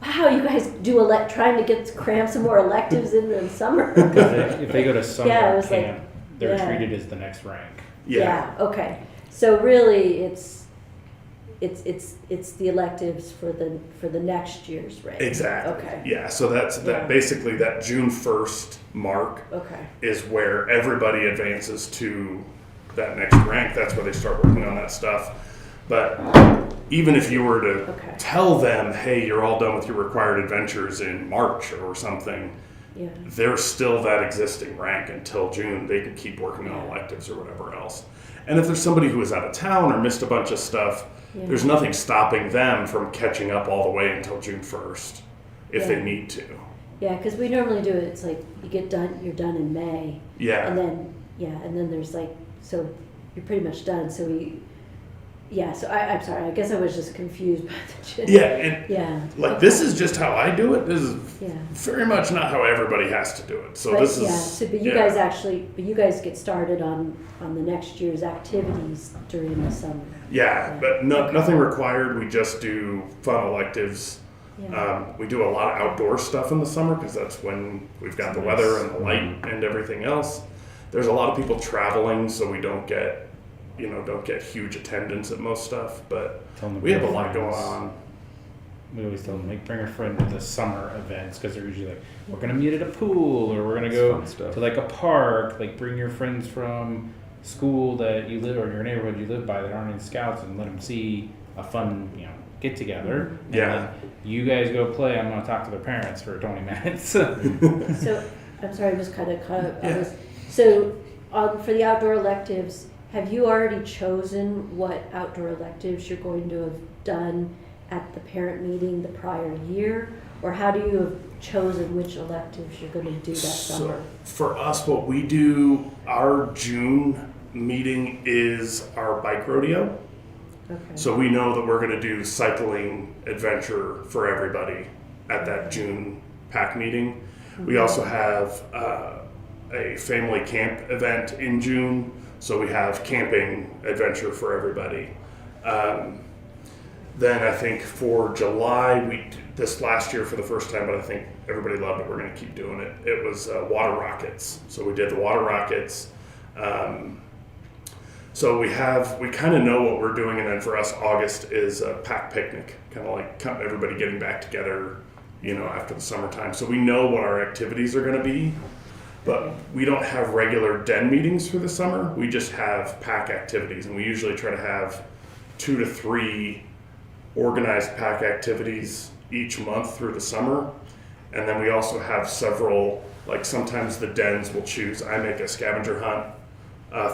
wow, you guys do trying to cram some more electives in the summer. If they go to summer camp, they're treated as the next rank. Yeah. Okay. So really, it's the electives for the next year's rank. Exactly. Okay. Yeah. So that's basically that June 1st mark. Okay. Is where everybody advances to that next rank. That's where they start working on that stuff. But even if you were to tell them, hey, you're all done with your required adventures in March or something, they're still that existing rank until June. They can keep working on electives or whatever else. And if there's somebody who is out of town or missed a bunch of stuff, there's nothing stopping them from catching up all the way until June 1st if they need to. Yeah, because we normally do it. It's like you're done in May. Yeah. And then there's so you're pretty much done. So so I'm sorry. I guess I was just confused by the this is just how I do it. This is very much not how everybody has to do it. So but you guys get started on the next year's activities during the summer. Yeah, but nothing required. We just do fun electives. We do a lot of outdoor stuff in the summer because that's when we've got the weather and the light and everything else. There's a lot of people traveling, so we don't get huge attendance at most stuff, but we have a lot going on. We always tell them, bring a friend to the summer events, because they're usually like, we're going to meet at a pool, or we're going to go to a park, bring your friends from school that you live, or your neighborhood you live by that aren't in Scouts, and let them see a fun, get together. And then you guys go play, I'm going to talk to their parents for 20 minutes. So, I'm sorry, I was kind of caught up. So, for the outdoor electives, have you already chosen what outdoor electives you're going to have done at the parent meeting the prior year? Or how do you have chosen which electives you're going to do that summer? For us, what we do, our June meeting is our bike rodeo. Okay. So we know that we're going to do cycling adventure for everybody at that June pack meeting. We also have a family camp event in June, so we have camping adventure for everybody. Then I think for July, this last year for the first time, but I think everybody loved it. We're going to keep doing it. It was water rockets. So we did the water rockets. So we kind of know what we're doing, and then for us, August is a pack picnic, kind of like everybody getting back together, after the summertime. So we know what our activities are going to be, but we don't have regular den meetings for the summer. We just have pack activities, and we usually try to have 2 to 3 organized pack activities each month through the summer. And then we also have several, like sometimes the dens will choose, I make a scavenger hunt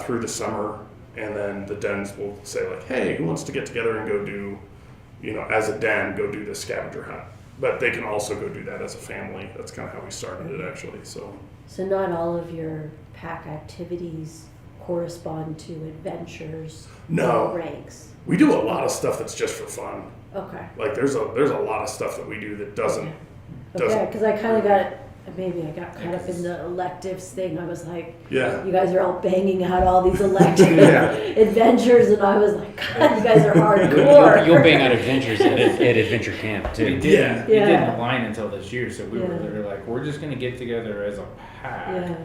through the summer, and then the dens will say like, hey, who wants to get together and go do, as a den, go do this scavenger hunt. But they can also go do that as a family. That's kind of how we started it, actually. So not all of your pack activities correspond to adventures no. or ranks. We do a lot of stuff that's just for fun. Okay. Like there's a lot of stuff that we do that doesn't. Okay, because I kind of got caught up in the electives thing. I was like, yeah, you guys are all banging out all these elective adventures, and I was like, God, you guys are hardcore. You'll bang out adventures at adventure camp too. We didn't align until this year, so we were literally like, we're just gonna get together as a pack. Yeah.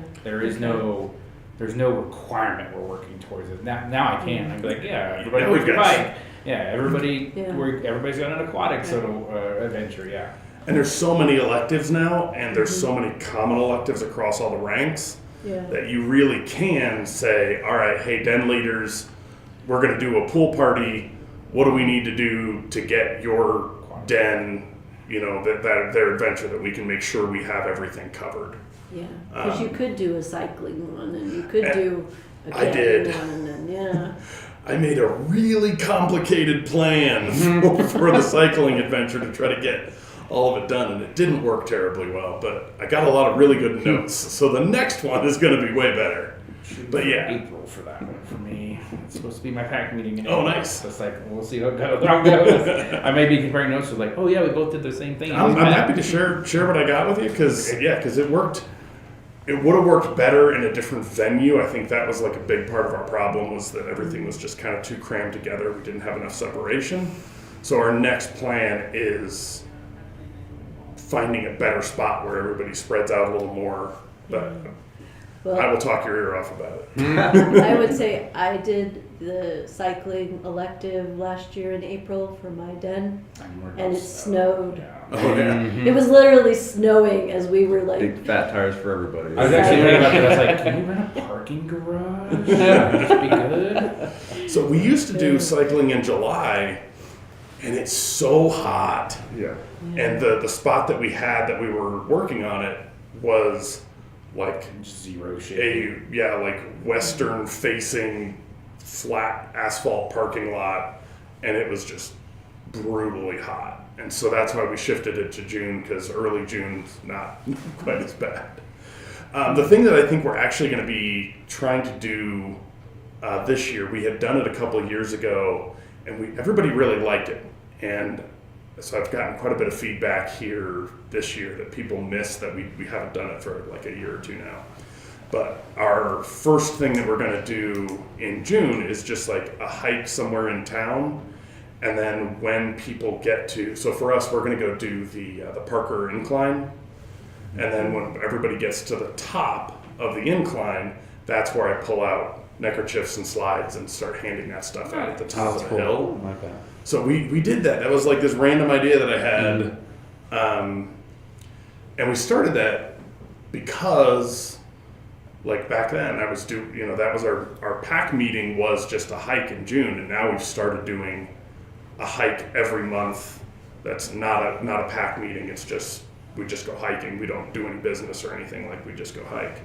There's no requirement we're working towards it. Now I can. I'm like, everybody with your bike. Yeah, everybody's got an aquatic adventure. Yeah. And there's so many electives now, and there's so many common electives across all the ranks that you really can say, all right, hey, den leaders, we're going to do a pool party. What do we need to do to get your den, their adventure, that we can make sure we have everything covered? Yeah, because you could do a cycling one, and you could do a I did. one, and I made a really complicated plan for the cycling adventure to try to get all of it done, and it didn't work terribly well, but I got a lot of really good notes. So the next one is going to be way better. But yeah, April for that one for me. It's supposed to be my pack meeting in April. Oh, nice. So it's like, we'll see how it goes. I may be comparing notes with like, oh yeah, we both did the same thing. I'm happy to share what I got with you, because it worked. It would have worked better in a different venue. I think that was like a big part of our problem, was that everything was just kind of too crammed together. We didn't have enough separation. So our next plan is finding a better spot where everybody spreads out a little more. But I will talk your ear off about it. I would say I did the cycling elective last year in April for my den, and it snowed. Oh, yeah. It was literally snowing as we were like. Big fat tires for everybody. I was actually thinking about that. I was like, can we rent a parking garage? Would this be good? So we used to do cycling in July, and it's so hot. Yeah. And the spot that we had that we were working on it was like zero shade. Like western facing flat asphalt parking lot, and it was just brutally hot. And so that's why we shifted it to June, because early June's not quite as bad. The thing that I think we're actually going to be trying to do this year, we had done it a couple of years ago, and everybody really liked it. And so I've gotten quite a bit of feedback here this year that people miss that we haven't done it for like a year or two now. But our first thing that we're going to do in June is just like a hike somewhere in town. And then when people get to, so for us, we're going to go do the Parker incline. And then when everybody gets to the top of the incline, that's where I pull out neckerchiefs and slides and start handing that stuff out at the top of the hill. Like that. So we did that. That was like this random idea that I had. And we started that because like back then I was that was our pack meeting was just a hike in June, and now we've started doing a hike every month. That's not a pack meeting. It's just, we just go hiking. We don't do any business or anything, like we just go hike.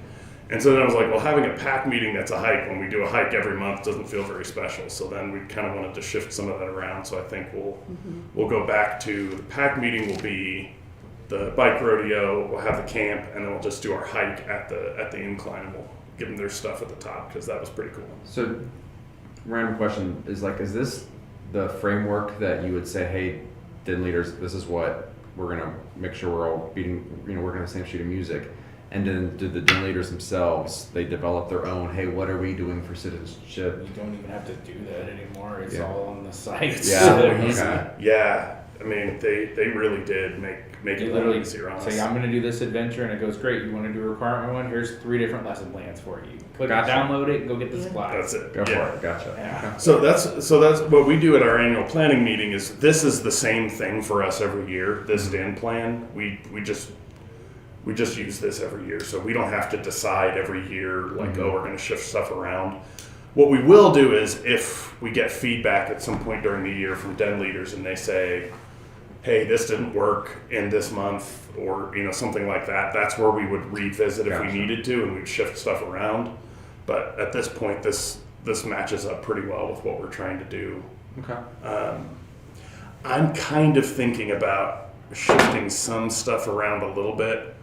And so then I was like, well, having a pack meeting that's a hike when we do a hike every month doesn't feel very special. So then we kind of wanted to shift some of that around. So I think we'll go back to the pack meeting will be the bike rodeo, we'll have the camp, and then we'll just do our hike at the incline, and we'll give them their stuff at the top, because that was pretty cool. So, random question is this the framework that you would say, hey, den leaders, this is what we're gonna make sure we're all working on the same sheet of music. And then do the den leaders themselves, they develop their own, hey, what are we doing for citizenship? You don't even have to do that anymore. It's Yeah. all on the site. It's Yeah, so okay. easy. Yeah, I mean, they really did make You it literally easier on say, us. I'm going to do this adventure, and it goes, great, you want to do a requirement one? Here's 3 different lesson plans for you. Click Gotcha. download it, and go get the supplies. That's it. Go Yeah. for it. Gotcha. Yeah. So that's what we do at our annual planning meeting. This is the same thing for us every year. This den plan, we just use this every year, so we don't have to decide every year like, oh, we're going to shift stuff around. What we will do is if we get feedback at some point during the year from den leaders and they say, hey, this didn't work in this month, or something like that, that's where we would revisit if Gotcha. we needed to, and we'd shift stuff around. But at this point, this matches up pretty well with what we're trying to do. Okay. I'm kind of thinking about shifting some stuff around a little bit,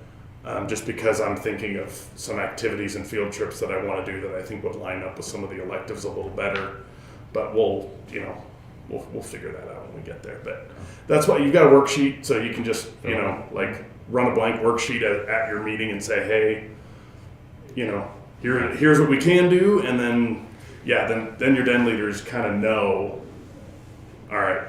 just because I'm thinking of some activities and field trips that I want to do that I think would line up with some of the electives a little better. But we'll figure that out when we get there. But that's why you've got a worksheet, so you can just run a blank worksheet at your meeting and say, hey, here's what we can do, and then then your den leaders kind of know, all right,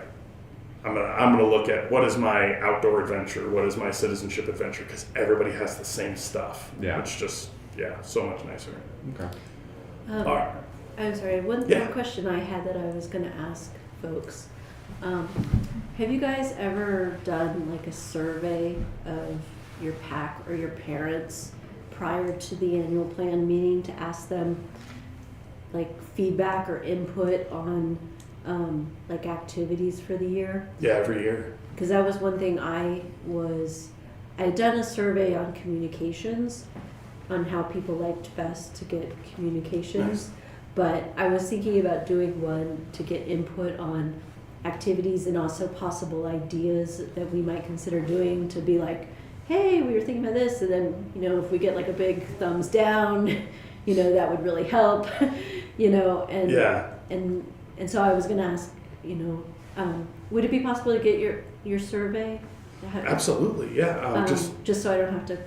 I'm gonna look at what is my outdoor adventure, what is my citizenship adventure, because everybody has the same stuff. Yeah. It's just so much nicer. Okay. All right. I'm sorry, one Yeah. question I had that I was gonna ask folks. Have you guys ever done like a survey of your pack or your parents prior to the annual plan meeting to ask them like feedback or input on like activities for the year? Yeah, every year. Because that was one thing I had done a survey on communications, on how people liked best to get communications. Nice. But I was thinking about doing one to get input on activities and also possible ideas that we might consider doing, to be like, hey, we were thinking about this, and then if we get like a big thumbs down, that would really help. And Yeah. and so I was gonna ask, would it be possible to get your survey? Absolutely. Yeah. Just so I don't have to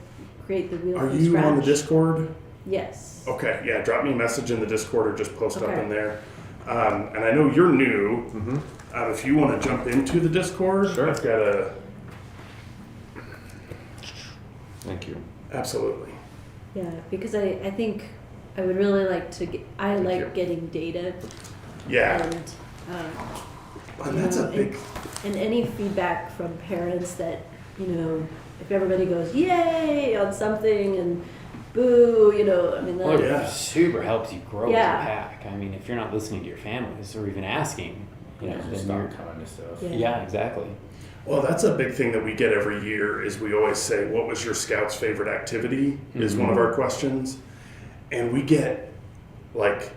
create the wheel Are from you scratch. on the Discord? Yes. Okay. Yeah. Drop me a message in the Discord or just post up Okay. in there. And I know you're new. Mm-hmm. If you want to jump into the Discord, Sure. I've got a. Thank you. Absolutely. Yeah, because I think I would really like to get, I Thank like you. getting data. Yeah. And, And that's a big. and any feedback from parents that, if everybody goes, yay, on something, and boo, I mean, Well, that, it super helps you grow Yeah. as a pack. I mean, if you're not listening to your families or even asking, Yeah. then Just you're, stop coming to stuff. Yeah. yeah, exactly. Well, that's a big thing that we get every year. Is we always say, "What was your Scouts' favorite activity?" Is one of our questions, and we get like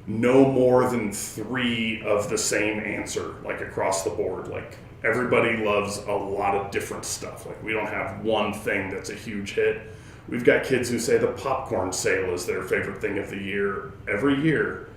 no more than 3 of the same answer, like across the board. Like everybody loves a lot of different stuff. Like we don't have one thing that's a huge hit. We've got kids who say the popcorn sale is their favorite thing of the year every year.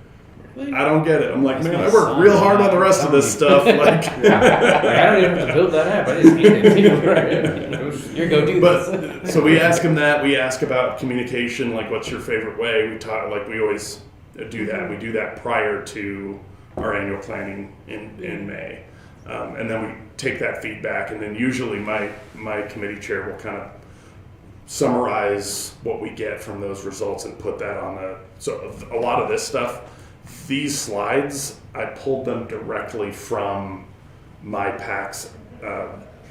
I don't get it. I'm like, man, I work real hard on the rest of this stuff. Like, Like, I don't even have to build that app. I just need it. You're go do but this. so we ask them that. We ask about communication. Like, what's your favorite way? We talk. Like, we always do that. We do that prior to our annual planning in May, and then we take that feedback. And then usually my committee chair will kind of summarize what we get from those results and put that on the. So a lot of this stuff. These slides, I pulled them directly from my PAC's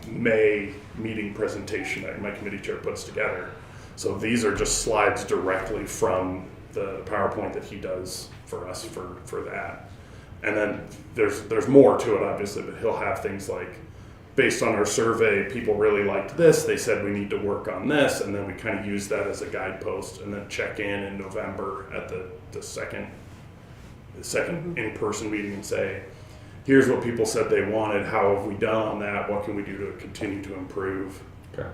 May meeting presentation that my committee chair puts together. So these are just slides directly from the PowerPoint that he does for us for that. And then there's more to it, obviously, but he'll have things like, based on our survey, people really liked this. They said we need to work on this, and then we kind of use that as a guidepost, and then check in November at the second in-person meeting and say, here's what people said they wanted, how have we done on that, what can we do to continue to improve. Okay.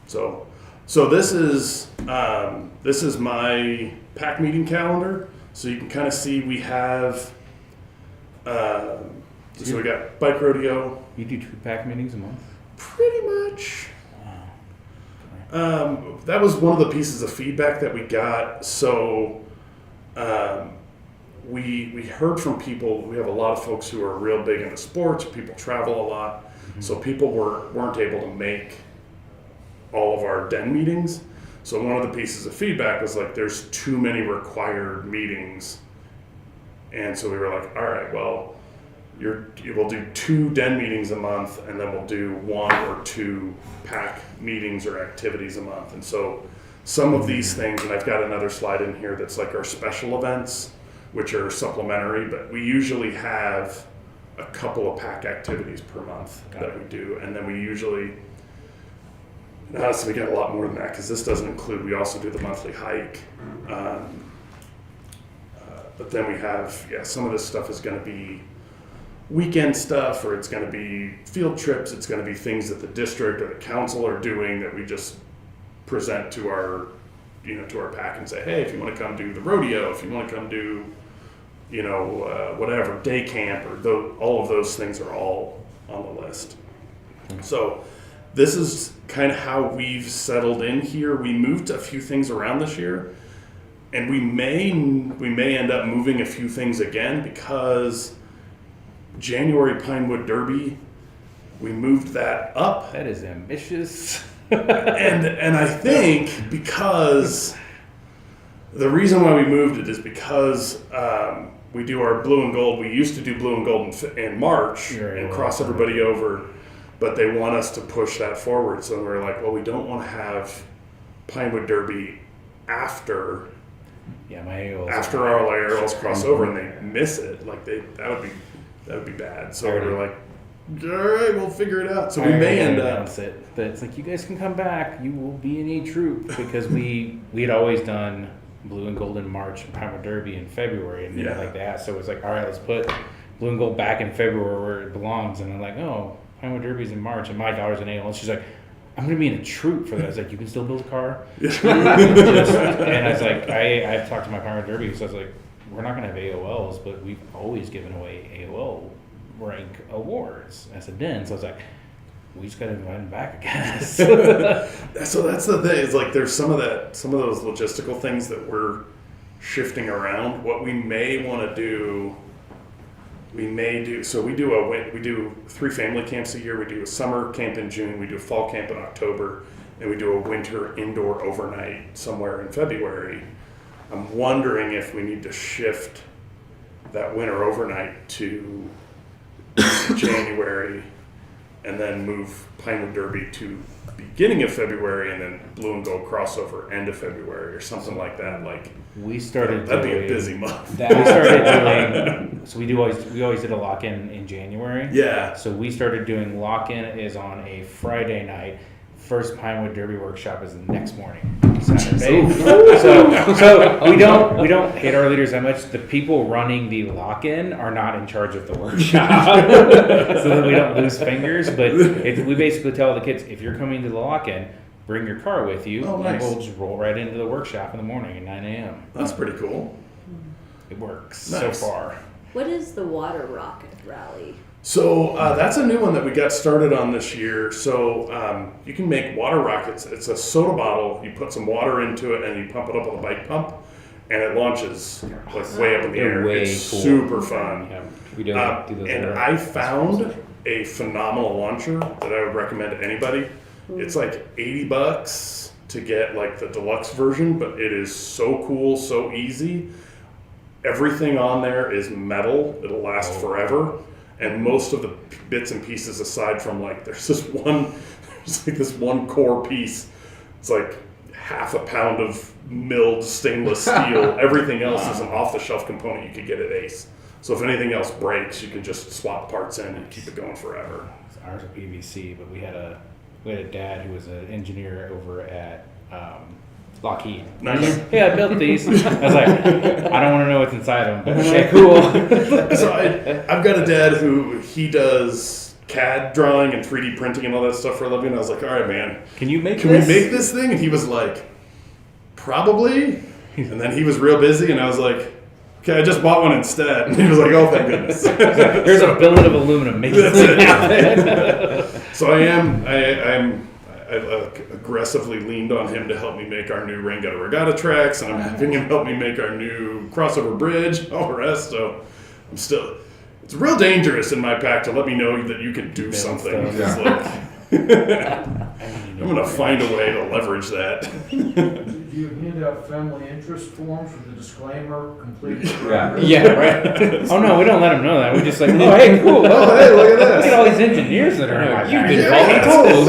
So this is my PAC meeting calendar, so you can kind of see we have so we got bike rodeo. You do 2 pack meetings a month? Pretty much. That was one of the pieces of feedback that we got. So we heard from people. We have a lot of folks who are real big into sports. People travel a lot. So people weren't able to make all of our den meetings. So one of the pieces of feedback was like, there's too many required meetings. And so we were like, all right, well, we'll do 2 den meetings a month, and then we'll do 1 or 2 pack meetings or activities a month. And so some of these things, and I've got another slide in here that's like our special events, which are supplementary, but we usually have a couple of pack activities per month that we do. And then we usually, and honestly, we get a lot more than that because this doesn't include, we also do the monthly hike. But then we have, some of this stuff is going to be weekend stuff, or it's going to be field trips. It's going to be things that the district or the council are doing that we just present to our, to our pack and say, hey, if you want to come do the rodeo, if you want to come do, whatever, day camp, or all of those things are all on the list. So this is kind of how we've settled in here. We moved a few things around this year, and we may end up moving a few things again because January Pinewood Derby, we moved that up. That is ambitious. and I think because the reason why we moved it is because we do our blue and gold. We used to do blue and gold in March and cross everybody over, but they want us to push that forward. So we're like, well, we don't want to have Pinewood Derby after our AOLs cross over and they miss it. Like that would be bad. So we're like, all right, we'll figure it out. So we may end up. But it's like, you guys can come back. You will be in a troop, because we had always done blue and gold in March and Pinewood Derby in February, and like that. So it was like, all right, let's put blue and gold back in February where it belongs. And they're like, oh, Pinewood Derby's in March, and my daughter's in AOL. She's like, I'm going to be in a troop for that. I was like, you can still build a car? And I was like, I've talked to my Pinewood Derby, so I was like, we're not going to have AOLs, but we've always given away AOL rank awards as a den. So I was like, we just got to invite them back, I guess. So that's the thing. It's like there's some of those logistical things that we're shifting around. What we may want to do, so we do 3 family camps a year. We do a summer camp in June, we do a fall camp in October, and we do a winter indoor overnight somewhere in February. I'm wondering if we need to shift that winter overnight to January, and then move Pinewood Derby to beginning of February, and then blue and gold crossover end of February or something like that. Like we started that'd be a busy month. We started doing, so we always did a lock-in in January. Yeah. So we started doing lock-in is on a Friday night. First Pinewood Derby workshop is the next morning, Saturday. So we don't hate our leaders that much. The people running the lock-in are not in charge of the workshop, so that we don't lose fingers. But we basically tell the kids, if you're coming to the lock-in, bring your car with you, and we'll just roll right into the workshop in the morning at 9 a.m. That's pretty cool. It works so far. What is the water rocket rally? So that's a new one that we got started on this year. So you can make water rockets. It's a soda bottle. You put some water into it and you pump it up on the bike pump, and it launches like way up in the air. It's cool. Super fun. Yeah, we do those. And I found a phenomenal launcher that I would recommend to anybody. It's like $80 to get like the deluxe version, but it is so cool, so easy. Everything on there is metal. It'll last forever. And most of the bits and pieces, aside from like, there's this one core piece. It's like half a pound of milled stainless steel. Everything else is an off-the-shelf component you could get at Ace. So if anything else breaks, you can just swap parts in and keep it going forever. Ours are PVC, but we had a dad who was an engineer over at Lockheed. Nice. Yeah, I built these. I was like, I don't want to know what's inside them, but okay, cool. So I've got a dad who he does CAD drawing and 3D printing and all that stuff for a living. I was like, all right, man, can we make this thing? And he was like, probably. And then he was real busy, and I was like, okay, I just bought one instead. And he was like, oh, thank goodness. Here's a billet of aluminum. Make this thing happen. So I'm aggressively leaned on him to help me make our new regatta tracks, and I'm having him help me make our new crossover bridge, all the rest. So it's real dangerous in my pack to let me know that you can do something. It's like, I'm gonna find a way to leverage that. Do you hand out family interest forms with the disclaimer complete? Yeah, right. Oh no, we don't let them know that. We just like, oh hey, cool. Oh hey, look at this. Look at all these engineers that are in my You've been told.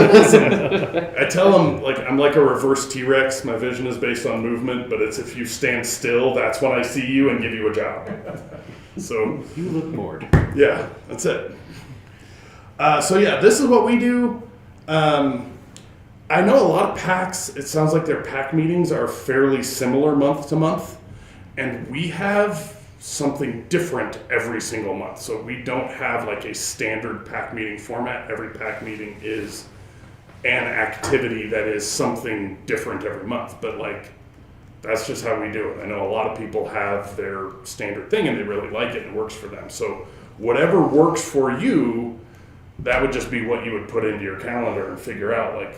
I tell them, like, I'm like a reverse T-Rex. My vision is based on movement, but it's if you stand still, that's when I see you and give you a job. So you look bored. Yeah, that's it. So yeah, this is what we do. I know a lot of packs, it sounds like their pack meetings are fairly similar month to month, and we have something different every single month. So we don't have like a standard pack meeting format. Every pack meeting is an activity that is something different every month, but like that's just how we do it. I know a lot of people have their standard thing and they really like it and it works for them. So whatever works for you, that would just be what you would put into your calendar and figure out, like,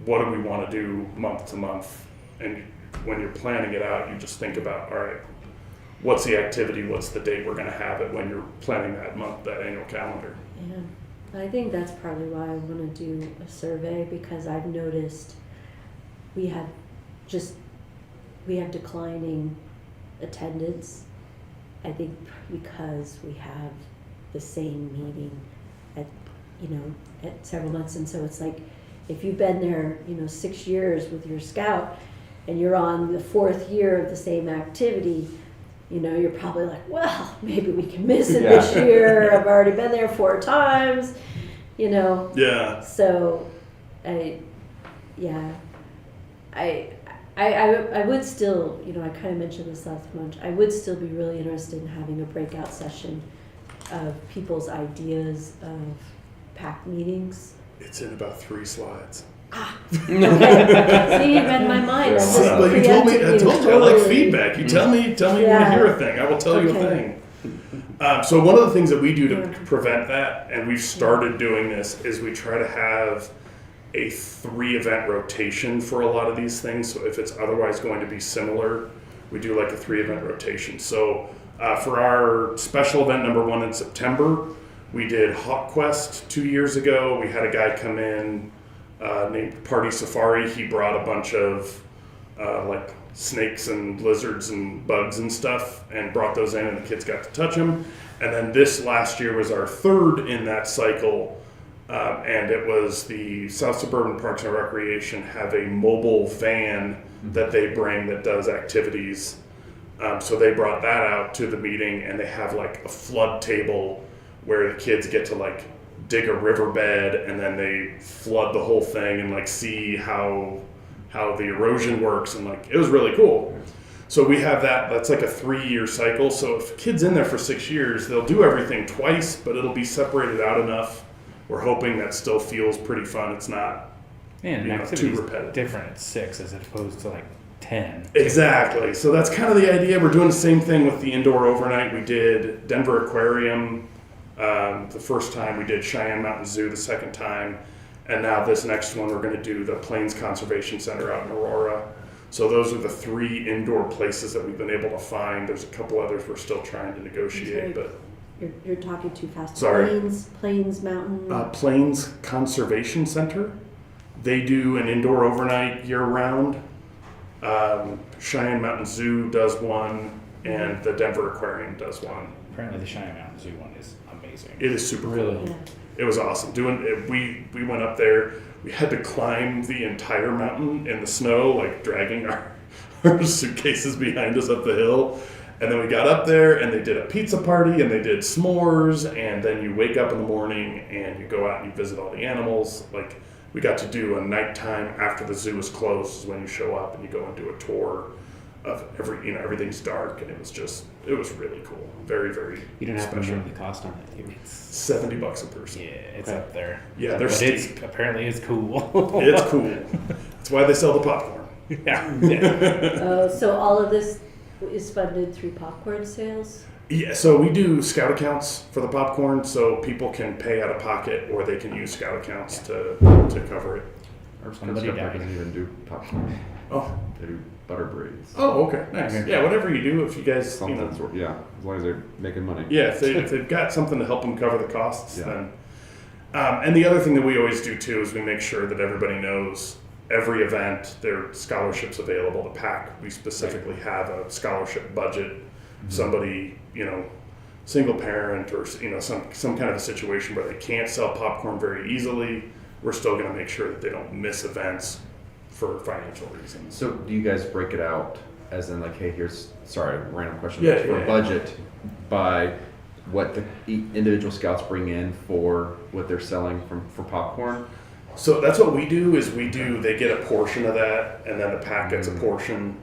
what do we want to do month to month? And when you're planning it out, you just think about, all right, what's the activity, what's the date we're going to have it when you're planning that month, that annual calendar. Yeah, I think that's partly why I want to do a survey, because I've noticed we have declining attendance. I think because we have the same meeting at several months, and so it's like, if you've been there, 6 years with your scout and you're on the 4th year of the same activity, you're probably like, well, maybe we can miss it this year. I've already been there 4 times, Yeah. So, I would still, I kind of mentioned this last month, I would still be really interested in having a breakout session of people's ideas of pack meetings. It's in about 3 slides. Okay. See, you read my mind. But you told me, I told you, I like feedback. You tell me you want to hear a thing. I will tell you a thing. So one of the things that we do to prevent that, and we've started doing this, is we try to have a 3-event rotation for a lot of these things. So if it's otherwise going to be similar, we do like a 3-event rotation. So for our special event number 1 in September, we did Hawk Quest 2 years ago. We had a guy come in named Party Safari. He brought a bunch of like snakes and lizards and bugs and stuff and brought those in, and the kids got to touch them. And then this last year was our 3rd in that cycle, and it was the South Suburban Parks and Recreation have a mobile van that they bring that does activities. So they brought that out to the meeting, and they have like a flood table where the kids get to like dig a riverbed, and then they flood the whole thing and like see how the erosion works, and like it was really cool. So we have that's like a 3-year cycle. So if a kid's in there for 6 years, they'll do everything twice, but it'll be separated out enough. We're hoping that still feels pretty fun. It's not too repetitive. Different at 6 as opposed to like 10. Exactly. So that's kind of the idea. We're doing the same thing with the indoor overnight. We did Denver Aquarium the first time, we did Cheyenne Mountain Zoo the second time, and now this next one we're going to do the Plains Conservation Center out in Aurora. So those are the 3 indoor places that we've been able to find. There's a couple others we're still trying to negotiate, but you're talking too fast. Sorry. Plains Mountain. Plains Conservation Center. They do an indoor overnight year round. Cheyenne Mountain Zoo does one, and the Denver Aquarium does one. Apparently the Cheyenne Mountain Zoo one is amazing. It is super really cool. Yeah. It was awesome. We went up there. We had to climb the entire mountain in the snow, like dragging our suitcases behind us up the hill. And then we got up there, and they did a pizza party, and they did s'mores, and then you wake up in the morning and you go out and you visit all the animals. Like, we got to do a nighttime after the zoo is closed is when you show up and you go and do a tour of everything's dark, and it was really cool. Very, very You don't have special. to remember the cost on it, too. It's $70 a person. Yeah, it's up there. Yeah, they're steep. It's apparently it's cool. It's cool. That's why they sell the popcorn. Yeah. So all of this is funded through popcorn sales? Yeah, so we do Scout accounts for the popcorn, so people can pay out of pocket or they can use Scout accounts to cover it. Our Somebody Scout died. doesn't even do popcorn. Oh. They do butter braids. Oh, okay, nice. Yeah, whatever you do, if you guys, Something, yeah, as long as they're making money. Yeah, if they've got something to help them cover the costs, then. And the other thing that we always do too is we make sure that everybody knows every event, there are scholarships available. The PAC, we specifically have a scholarship budget. Somebody, single parent or, some kind of a situation where they can't sell popcorn very easily, we're still going to make sure that they don't miss events for financial reasons. So do you guys break it out as in like, hey, here's, sorry, random question, Yeah, for yeah. budget by what the individual scouts bring in for what they're selling for popcorn? So that's what we do they get a portion of that and then the PAC gets a portion.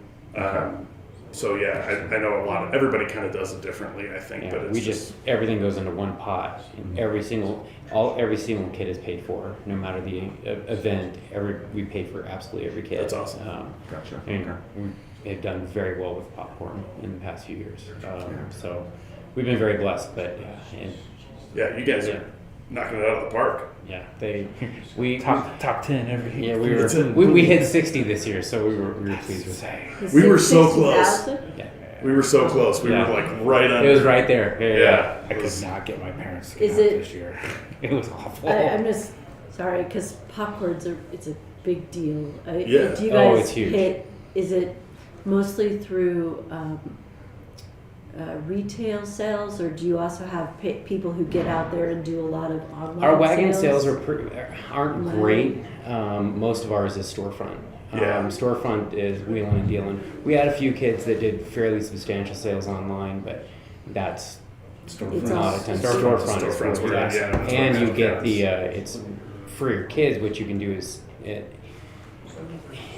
So yeah, I know everybody kind of does it differently, I think, but it's we just everything goes into one pot, and every single kid is paid for, no matter the event. We pay for absolutely every kid. That's awesome. Gotcha. And we've done very well with popcorn in the past few years. So we've been very blessed, but yeah, you guys are knocking it out of the park. Yeah, we top 10 every. Yeah, we hit 60 this year, so we were pleased with that. We were so close. Yeah. We were so close. We were like right under. It was right there. Yeah. I could not get my parents to Is come out it- this year. It was awful. I'm just sorry because it's a big deal. Yeah. Do you Oh, guys it's huge. is it mostly through retail sales, or do you also have people who get out there and do a lot of online Our wagon sales? sales aren't great. Most of ours is storefront. Storefront is wheeling and dealing. We had a few kids that did fairly substantial sales online, but that's not a ton. Storefront is Storefront's where where it's at. that's And where you it get is. it's for your kids. What you can do is, and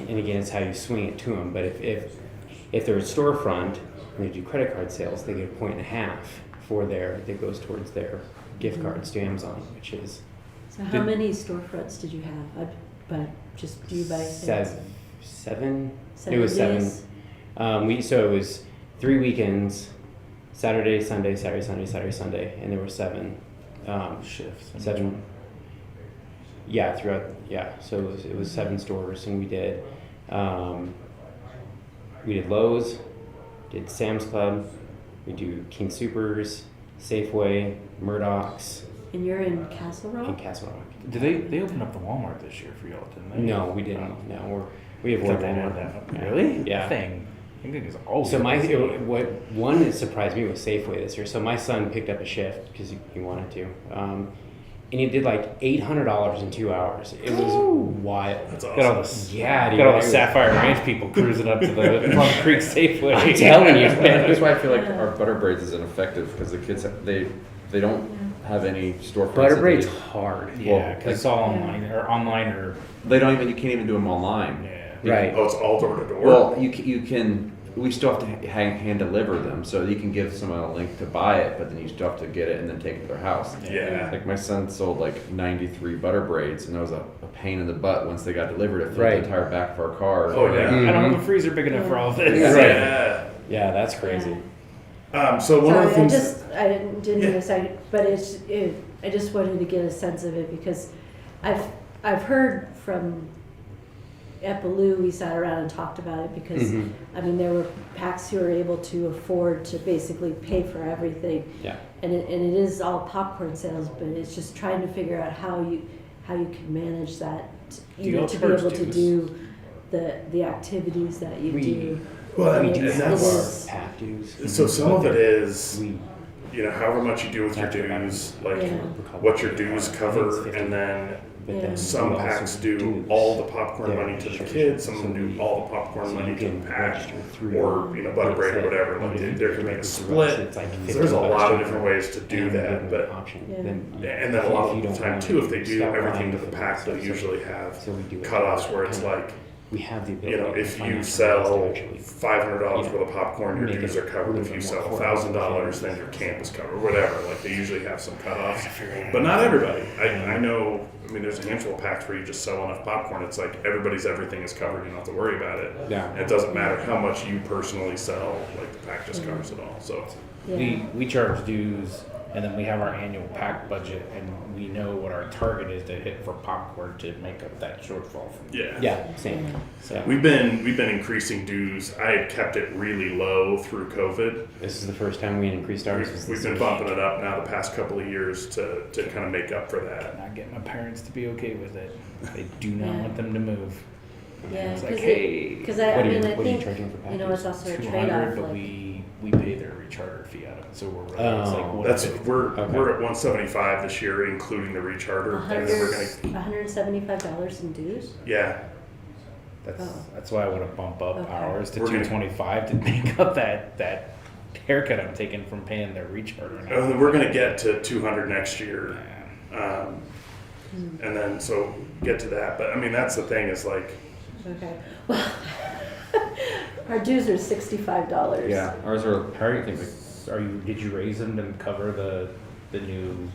again, it's how you swing it to them. But if they're a storefront and they do credit card sales, they get 1.5 for that goes towards their gift cards to Amazon, which is. So how many storefronts did you have? But just do you buy Seven. Seven It was days? 7. So it was 3 weekends: Saturday, Sunday, Saturday, Sunday, Saturday, Sunday, and there were 7 Shifts. 7. Yeah, throughout. Yeah, so it was 7 stores, and we did Lowe's, did Sam's Club, we do King Supers, Safeway, Murdoch's, And you're in Castle Rock? and Castle Rock. Did they opened up the Walmart this year for y'all, didn't they? No, we didn't. No, we I avoid thought they had Walmart. that. Really? Yeah. That thing. I think it's always. So busy. what one that surprised me was Safeway this year. So my son picked up a shift because he wanted to, and he did like $800 in 2 hours. It was wild. That's Got all awesome. the Yeah, dude, got all it the was- Sapphire Ranch people cruising up to the Plum Creek Safeway. I'm telling you, man. That's why I feel like our butter braids is ineffective because the kids they don't have any storefronts. Butter that braid's they- hard. Yeah, because it's all online or They don't even. You can't even do them online. yeah. Right. Oh, it's all door to door. Well, you can. We still have to hand deliver them, so you can give someone a link to buy it, but then you still have to get it and then take it to their house. Yeah. Like my son sold like 93 butter braids, and that was a pain in the butt once they got delivered. It filled Right. the entire back of our car. Oh, yeah. I don't have a freezer big enough for all this. Yeah. Yeah, that's crazy. So one of the things. I didn't mean to say, but I just wanted to get a sense of it because I've heard from Epaloo, we sat around and talked about it because I mean there were PACs who were able to afford to basically pay for everything. Yeah. And it is all popcorn sales, but it's just trying to figure out how you can manage that, Do you all to be charge able to dues? do the activities that you do. Well, We and do that's. pack dues. So some of it is, We however much you do with your dues, like Yeah. what your dues cover, and then But then some we also PACs do dues. all the popcorn Their money to the registration. kids, some of So them we- do all the popcorn so money you to the can PAC, register through or butter braid or whatever. Like there's gonna be a split. It's like So there's a lot of $50 different ways to do and that, give them but an option. Yeah. and then a lot if you of the don't time want too, if they do scout everything to line, the PAC, they'll so- usually have so we do it cutoffs where it's kind of- like, we have the ability. to if you financially sell actually $500 worth of popcorn, your make dues it are covered. a If little you bit sell more $1,000, then your camp is covered, whatever. Like they usually have some cutoffs, but not everybody. I know. I mean, there's a handful of packs where you just sell enough popcorn. It's like everything is covered. You don't have to worry about it. Yeah. And it doesn't matter how much you personally sell. Like the pack just covers it all. So we charge dues, and then we have our annual pack budget, and we know what our target is to hit for popcorn to make up that shortfall. Yeah, same. So We've been increasing dues. I had kept it really low through COVID. this is the first time we increased ours. We've been bumping it up now the past couple of years to kind of make up for that. Not get my parents to be okay with it. They do not want them to move. Yeah, It's like, hey, because I what are mean, you- I what are you think, charging for you know, it's also a 200, trade-off. but Like, we pay their recharter fee out of it, so we're really, it's like, what That's if it- we're Okay. at 175 this year, including the recharter, and then we're gonna $175 in dues? That's why I want to bump up Okay. ours to We're gonna- 225 to make up that haircut I'm taking from paying their recharter. now. we're gonna get to 200 next year, and then so get to that. But I mean, that's the thing is like. Okay. Well, our dues are $65. Yeah, ours are. How are you thinking? Did you raise them to cover the new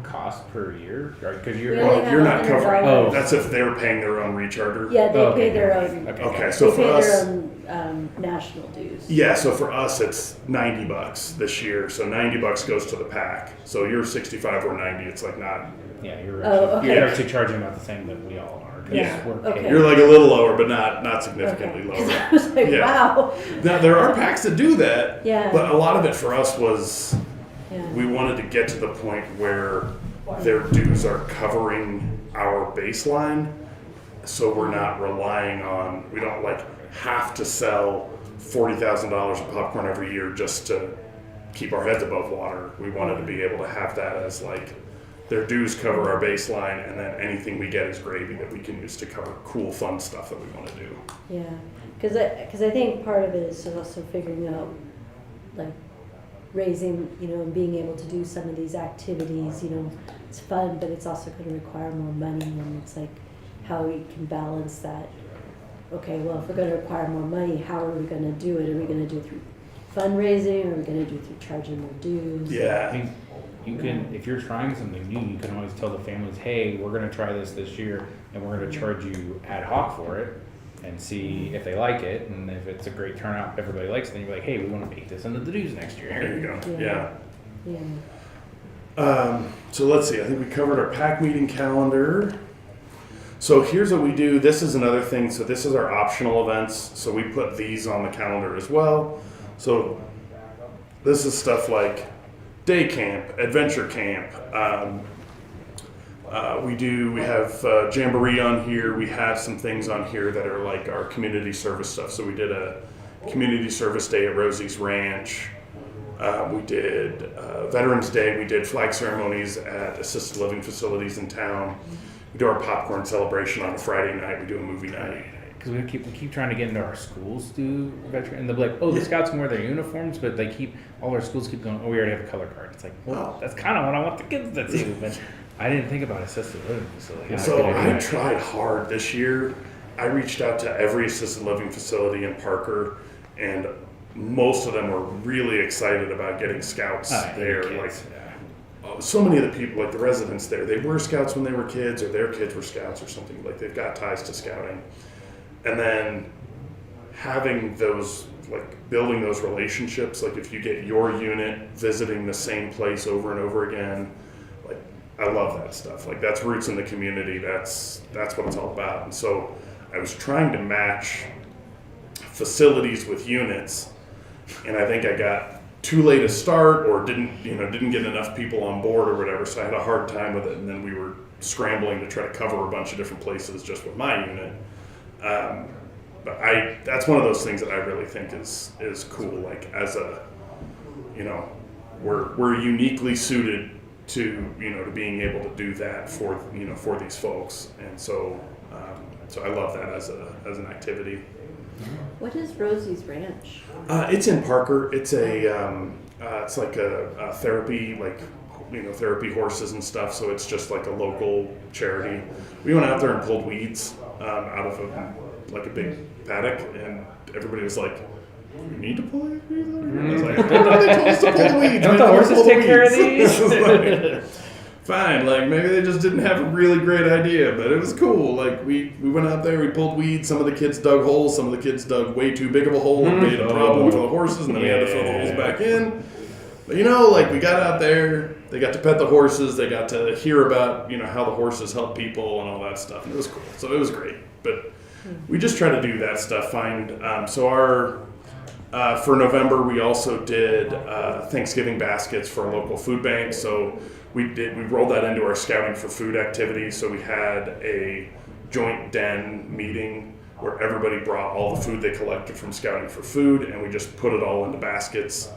cost per year? Because you're We only have You're not $100. covering. Oh. That's if they're paying their own recharter. Yeah, they Okay, pay their never own. mind. Okay, so they for pay us, their own national dues. yeah, so for us it's $90 this year. So $90 goes to the pack. So you're 65 or 90. It's like not. Yeah, Oh, okay. you're actually charging about the same that we all are. 'cause Yeah. we're Okay. paid. You're like a little lower, but not significantly Okay. lower. I was like, Yeah. wow. Now there are packs that do that. Yeah. But a lot of it for us was Yeah. we wanted to get to the point where their dues are covering our baseline, so we're not relying on. We don't like have to sell $40,000 of popcorn every year just to keep our heads above water. We wanted to be able to have that as like. Their dues cover our baseline, and then anything we get is gravy that we can use to cover cool, fun stuff that we want to do. Yeah, because I think part of it is also figuring out, like, raising, you know, and being able to do some of these activities. You know, it's fun, but it's also going to require more money, and it's like how we can balance that. Okay, well, if we're going to require more money, how are we going to do it? Are we going to do it through fundraising? Or are we going to do it through charging more dues? Yeah. I mean, you can, if you're trying something new, you can always tell the families, hey, we're going to try this year, and we're going to charge you ad hoc for it, and see if they like it, and if it's a great turnout, everybody likes it, then you're like, hey, we want to make this into the dues next year. There you go. Yeah. Yeah. Yeah. So let's see. I think we covered our pack meeting calendar. So here's what we do. This is another thing. So this is our optional events. So we put these on the calendar as well. So this is stuff like day camp, adventure camp. We have Jamboree on here. We have some things on here that are like our community service stuff. So we did a community service day at Rosie's Ranch. We did Veterans Day. We did flag ceremonies at assisted living facilities in town. We do our popcorn celebration on a Friday night. We do a movie night. Because we keep trying to get into our schools to veteran, and they'll be like, oh, the Scouts can wear their uniforms, but all our schools keep going, oh, we already have a color card. It's like, well, that's kind of what I want the kids to do, but I didn't think about assisted living facility. So I tried hard this year. I reached out to every assisted living facility in Parker, and most of them were really excited about getting Scouts there. Like, so many of the people, like the residents there, they were Scouts when they were kids, or their kids were Scouts or something. Like they've got ties to Scouting. And then having those, like building those relationships, like if you get your unit visiting the same place over and over again, like I love that stuff. Like that's roots in the community. That's what it's all about. And so I was trying to match facilities with units, and I think I got too late a start or didn't get enough people on board or whatever. So I had a hard time with it. And then we were scrambling to try to cover a bunch of different places just with my unit. But that's one of those things that I really think is cool. Like as a, we're uniquely suited to being able to do that for these folks. And so I love that as an activity. What is Rosie's Ranch? It's in Parker. It's it's like a therapy, like therapy horses and stuff. So it's just like a local charity. We went out there and pulled weeds out of a big paddock, and everybody was like, "You need to pull these weeds out of here?" I was like, "They told us to pull the weeds. Don't the horses take care of these?" Fine, like maybe they just didn't have a really great idea, but it was cool. Like we went out there, we pulled weeds. Some of the kids dug holes. Some of the kids dug way too big of a hole and made a problem for the horses, and then we had to fill the holes back in. But like we got out there, they got to pet the horses, they got to hear about, how the horses help people and all that stuff. And it was cool. So it was great. But we just try to do that stuff. For November, we also did Thanksgiving baskets for a local food bank. So we rolled that into our Scouting for Food activities. So we had a joint den meeting where everybody brought all the food they collected from Scouting for Food, and we just put it all into baskets.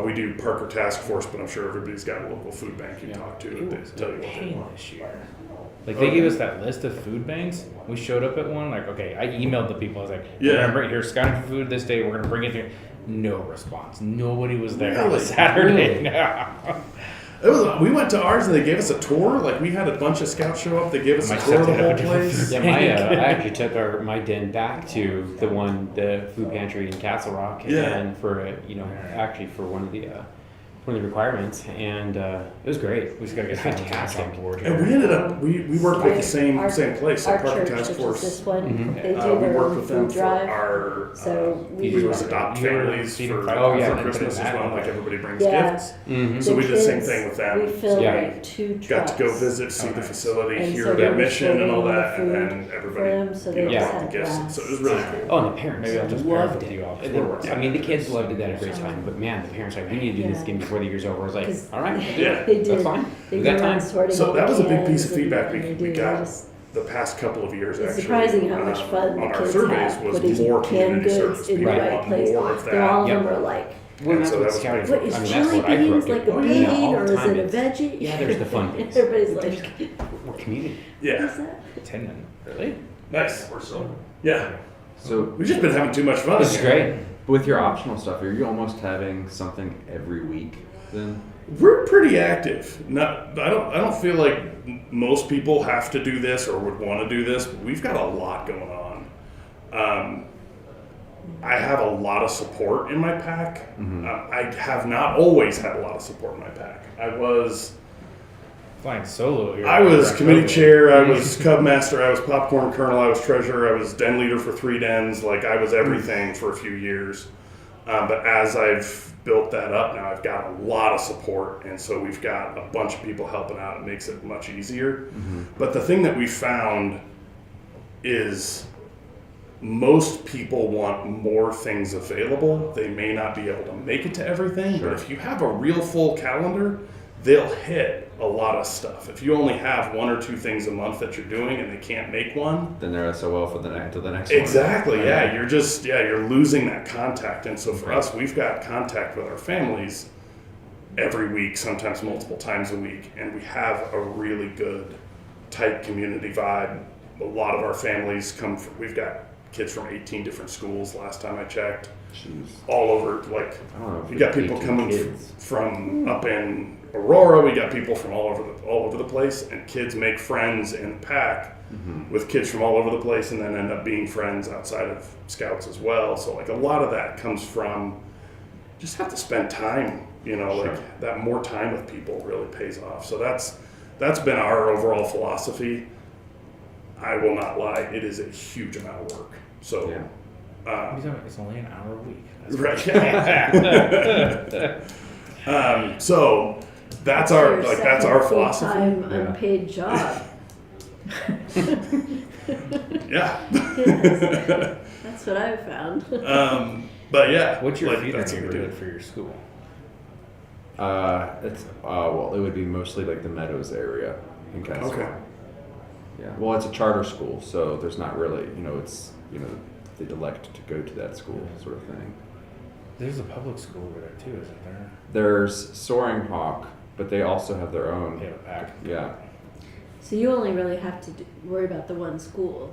We do Parker Task Force, but I'm sure everybody's got a local food bank you talk to that tell you what they want. This year. Like they gave us that list of food banks. We showed up at one. Like, okay, I emailed the people. I was like, remember, here's Scouting for Food this day. We're gonna bring it here. No response. Nobody was there on Saturday. Really? We went to ours and they gave us a tour. Like we had a bunch of scouts show up. They gave us a tour of the whole place. Yeah, I actually took my den back to the food pantry in Castle Rock, and for actually for one of the requirements, and it was great. We just got to get fantastic on board here. And we ended up we worked with the same place, our Parker church, Task which Force. is this one, they do we their worked own with them food for drive. our So we adopt families for Christmas as well. Like everybody brings gifts. So we did the same thing with them. We filled like 2 trucks. Got to go visit, see the facility, And hear so their we mission and all filled that, in and the then food everybody for them, so they just brought had the gifts. glass. So it was really cool. Oh, and the parents Maybe I'll just loved pair it. you off. I mean, the kids loved it at a great time, but man, the parents were like, we need to do this again before the year's over. I was like, all right, They did. that's fine. They We got were time. sorting So all that the was a big cans piece of and feedback we they got just- the past couple of years. It's Actually, surprising how much fun the on our kids surveys have was putting more canned community goods service. in the People right want place. more of that. They're all of them are like, Well, that's so what that was scouting. what is I mean, chili that's what I grew beans up like a doing. bean All the or is time it a it's- veggie? Yeah, there's the fun things. Everybody's like, We're community. Yeah. what is that? 10 really? Nice. Yeah. So We've just been having too much fun. This is great. with your optional stuff, are you almost having something every week then? We're pretty active. I don't feel like most people have to do this or would want to do this, but we've got a lot going on. I have a lot of support in my pack. I have not always had a lot of support in my pack. I was Flying solo here. I was committee chair, I was cub master, I was popcorn colonel, I was treasurer, I was den leader for 3 dens. Like I was everything for a few years. But as I've built that up now, I've got a lot of support, and so we've got a bunch of people helping out. It makes it much easier. But the thing that we found is most people want more things available. They may not be able to make it to everything, but if you have a real full calendar, they'll hit a lot of stuff. If you only have 1 or 2 things a month that you're doing and they can't make one, then they're SOL for the next one. Exactly. Yeah, you're losing that contact. And so for us, we've got contact with our families every week, sometimes multiple times a week, and we have a really good, tight community vibe. A lot of our families come from, we've got kids from 18 different schools last time I checked. All over, like, we got people coming from up in Aurora, we got people from all over the place, and kids make friends in the pack with kids from all over the place, and then end up being friends outside of Scouts as well. So like a lot of that comes from just have to spend time, like that more time with people really pays off. So that's been our overall philosophy. I will not lie, it is a huge amount of work. So it's only an hour a week. Right. So that's our philosophy. Full-time unpaid job. Yeah. That's what I've found. But yeah. What's your like, feeder that's what we do. neighborhood for your school? It's well, it would be mostly like the Meadows area in Castle. Okay. Yeah. Well, it's a charter school, so there's not really, they'd elect to go to that school sort of thing. There's a public school over there too, isn't there? There's Soaring Hawk, but they also have their own. They have a pack. Yeah. So you only really have to worry about the one school.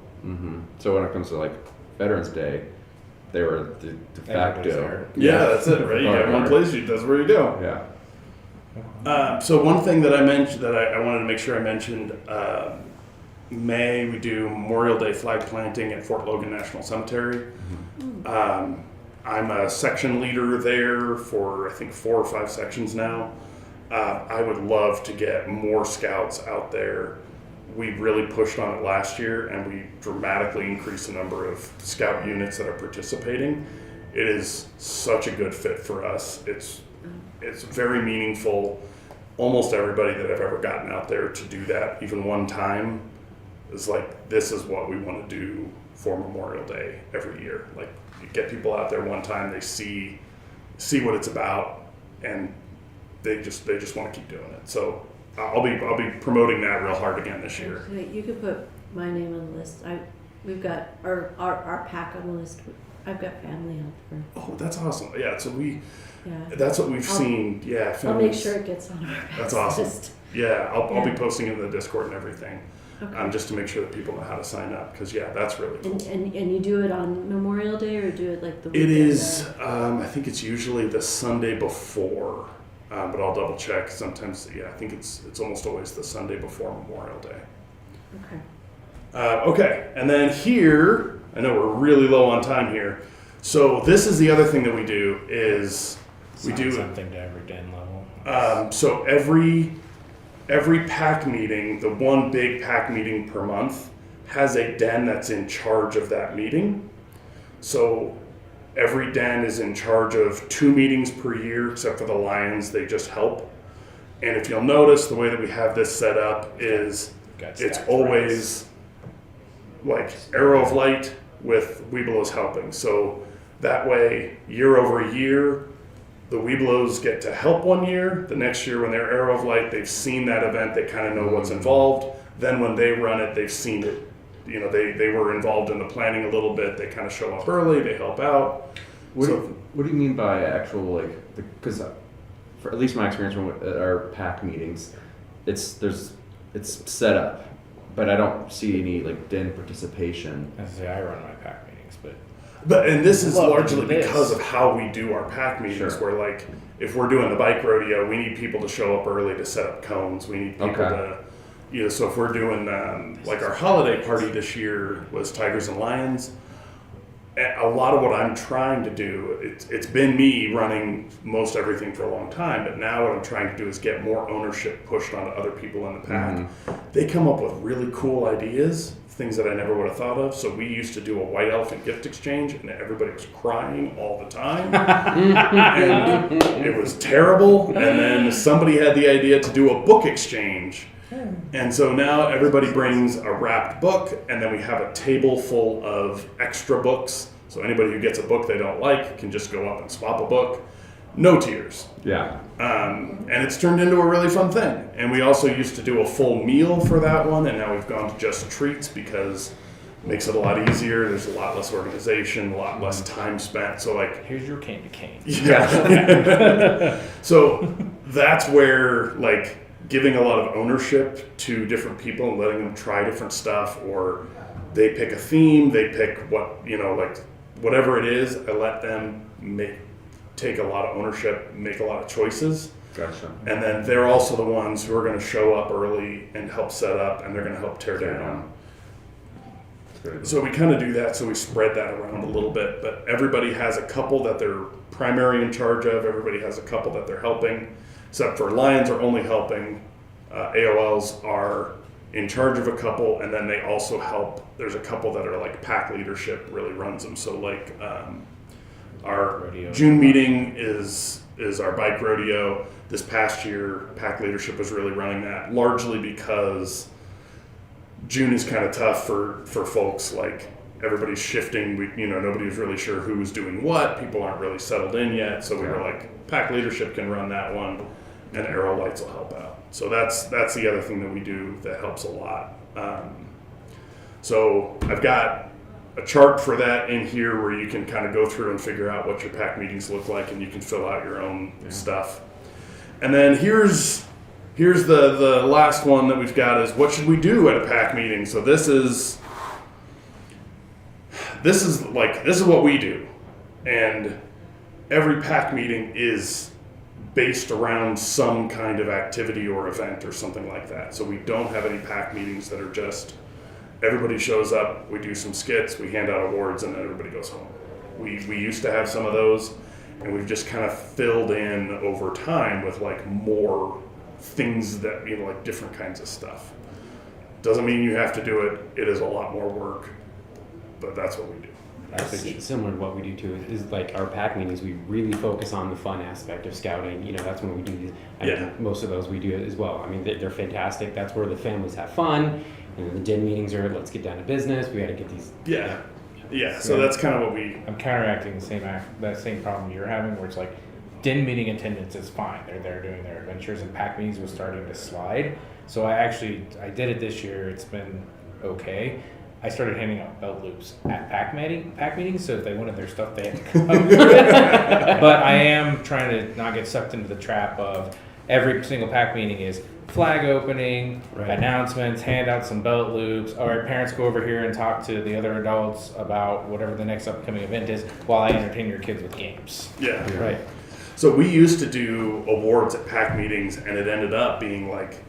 So when it comes to like Veterans Day, they were de facto. Yeah, that's it, right? You got one place, that's where you go. Yeah. So one thing that I mentioned that I wanted to make sure I mentioned, May we do Memorial Day flag planting at Fort Logan National Cemetery. I'm a section leader there for I think 4 or 5 sections now. I would love to get more scouts out there. We really pushed on it last year, and we dramatically increased the number of scout units that are participating. It is such a good fit for us. It's it's very meaningful. Almost everybody that I've ever gotten out there to do that, even one time, is like, this is what we want to do for Memorial Day every year. Like, you get people out there one time, they see what it's about, and they just want to keep doing it. So I'll be promoting that real hard again this year. Wait, you could put my name on the list. We've got our pack on the list. I've got family out there. Oh, that's awesome. Yeah, so Yeah. that's what we've seen. Yeah, I'll make sure it gets on our That's awesome. list. Yeah, I'll be Yeah. posting it in the Discord and everything, Okay. just to make sure that people know how to sign up. Because that's really cool. And you do it on Memorial Day or do it like the It weekend? is. I think it's usually the Sunday before, but I'll double check. Sometimes, I think it's almost always the Sunday before Memorial Day. Okay. Okay, and then here, I know we're really low on time here. So this is the other thing that we do is we do something to every den level. So every pack meeting, the one big pack meeting per month, has a den that's in charge of that meeting. So every den is in charge of 2 meetings per year, except for the Lions, they just help. And if you'll notice, the way that we have this set up is it's always like arrow of light with Webelos helping. So that way, year over year, the Webelos get to help one year. The next year, when they're arrow of light, they've seen that event, they kind of know what's involved. Then when they run it, they've seen it. They were involved in the planning a little bit. They kind of show up early, they help out. What do you mean by actual, because for at least my experience at our pack meetings, it's set up, but I don't see any den participation. I run my pack meetings, and this is largely this. because of how we do our pack meetings, Sure. where if we're doing the bike rodeo, we need people to show up early to set up cones. We need people to, so if we're doing our holiday party this year was Tigers and Lions. A lot of what I'm trying to do, it's been me running most everything for a long time, but now what I'm trying to do is get more ownership pushed onto other people in the pack. Mm-hmm. They come up with really cool ideas, things that I never would have thought of. So we used to do a white elephant gift exchange, and everybody was crying all the time. And it was terrible. And then somebody had the idea to do a book exchange. And so now everybody brings a wrapped book, and then we have a table full of extra books. So anybody who gets a book they don't like can just go up and swap a book. No tears. Yeah. And it's turned into a really fun thing. And we also used to do a full meal for that one, and now we've gone to just treats because it makes it a lot easier. There's a lot less organization, a lot less time spent. So here's your candy cane. Yeah. So that's where giving a lot of ownership to different people and letting them try different stuff, or they pick a theme, they pick whatever it is, I let them take a lot of ownership, make a lot of choices. Gotcha. And then they're also the ones who are going to show up early and help set up, and they're going to help tear down. So we kind of do that, so we spread that around a little bit, but everybody has a couple that they're primary in charge of, everybody has a couple that they're helping, except for Lions are only helping, AOLs are in charge of a couple, and then they also help. There's a couple that are pack leadership really runs them. So our rodeo. June meeting is our bike rodeo. This past year, pack leadership was really running that, largely because June is kind of tough for folks. Everybody's shifting. Nobody was really sure who was doing what. People aren't really settled in yet. So we were pack leadership can run that one, and Arrow Lights will help out. So that's the other thing that we do that helps a lot. So I've got a chart for that in here where you can kind of go through and figure out what your pack meetings look like, and you can fill out your own stuff. And then here's the last one that we've got is what should we do at a pack meeting? So this is what we do, and every pack meeting is based around some kind of activity or event or something like that. So we don't have any pack meetings that are just everybody shows up, we do some skits, we hand out awards, and then everybody goes home. We used to have some of those, and we've just kind of filled in over time with more things that different kinds of stuff. Doesn't mean you have to do it. It is a lot more work, but that's what we do. Similar to what we do too is like our pack meetings. We really focus on the fun aspect of scouting. You know, that's when we do these. I mean, most of those we do as well. I mean, they're fantastic. That's where the families have fun. And then the den meetings are let's get down to business. We got to get these. So that's kind of what I'm counteracting that same problem you're having, where it's like den meeting attendance is fine. They're there doing their adventures, and pack meetings was starting to slide. So I did it this year. It's been okay. I started handing out belt loops at pack meetings, so if they wanted their stuff, they had to come. But I am trying to not get sucked into the trap of every single pack meeting is flag opening, announcements, hand out some belt loops. All right, parents, go over here and talk to the other adults about whatever the next upcoming event is while I entertain your kids with games. Yeah. Right. So we used to do awards at pack meetings, and it ended up being like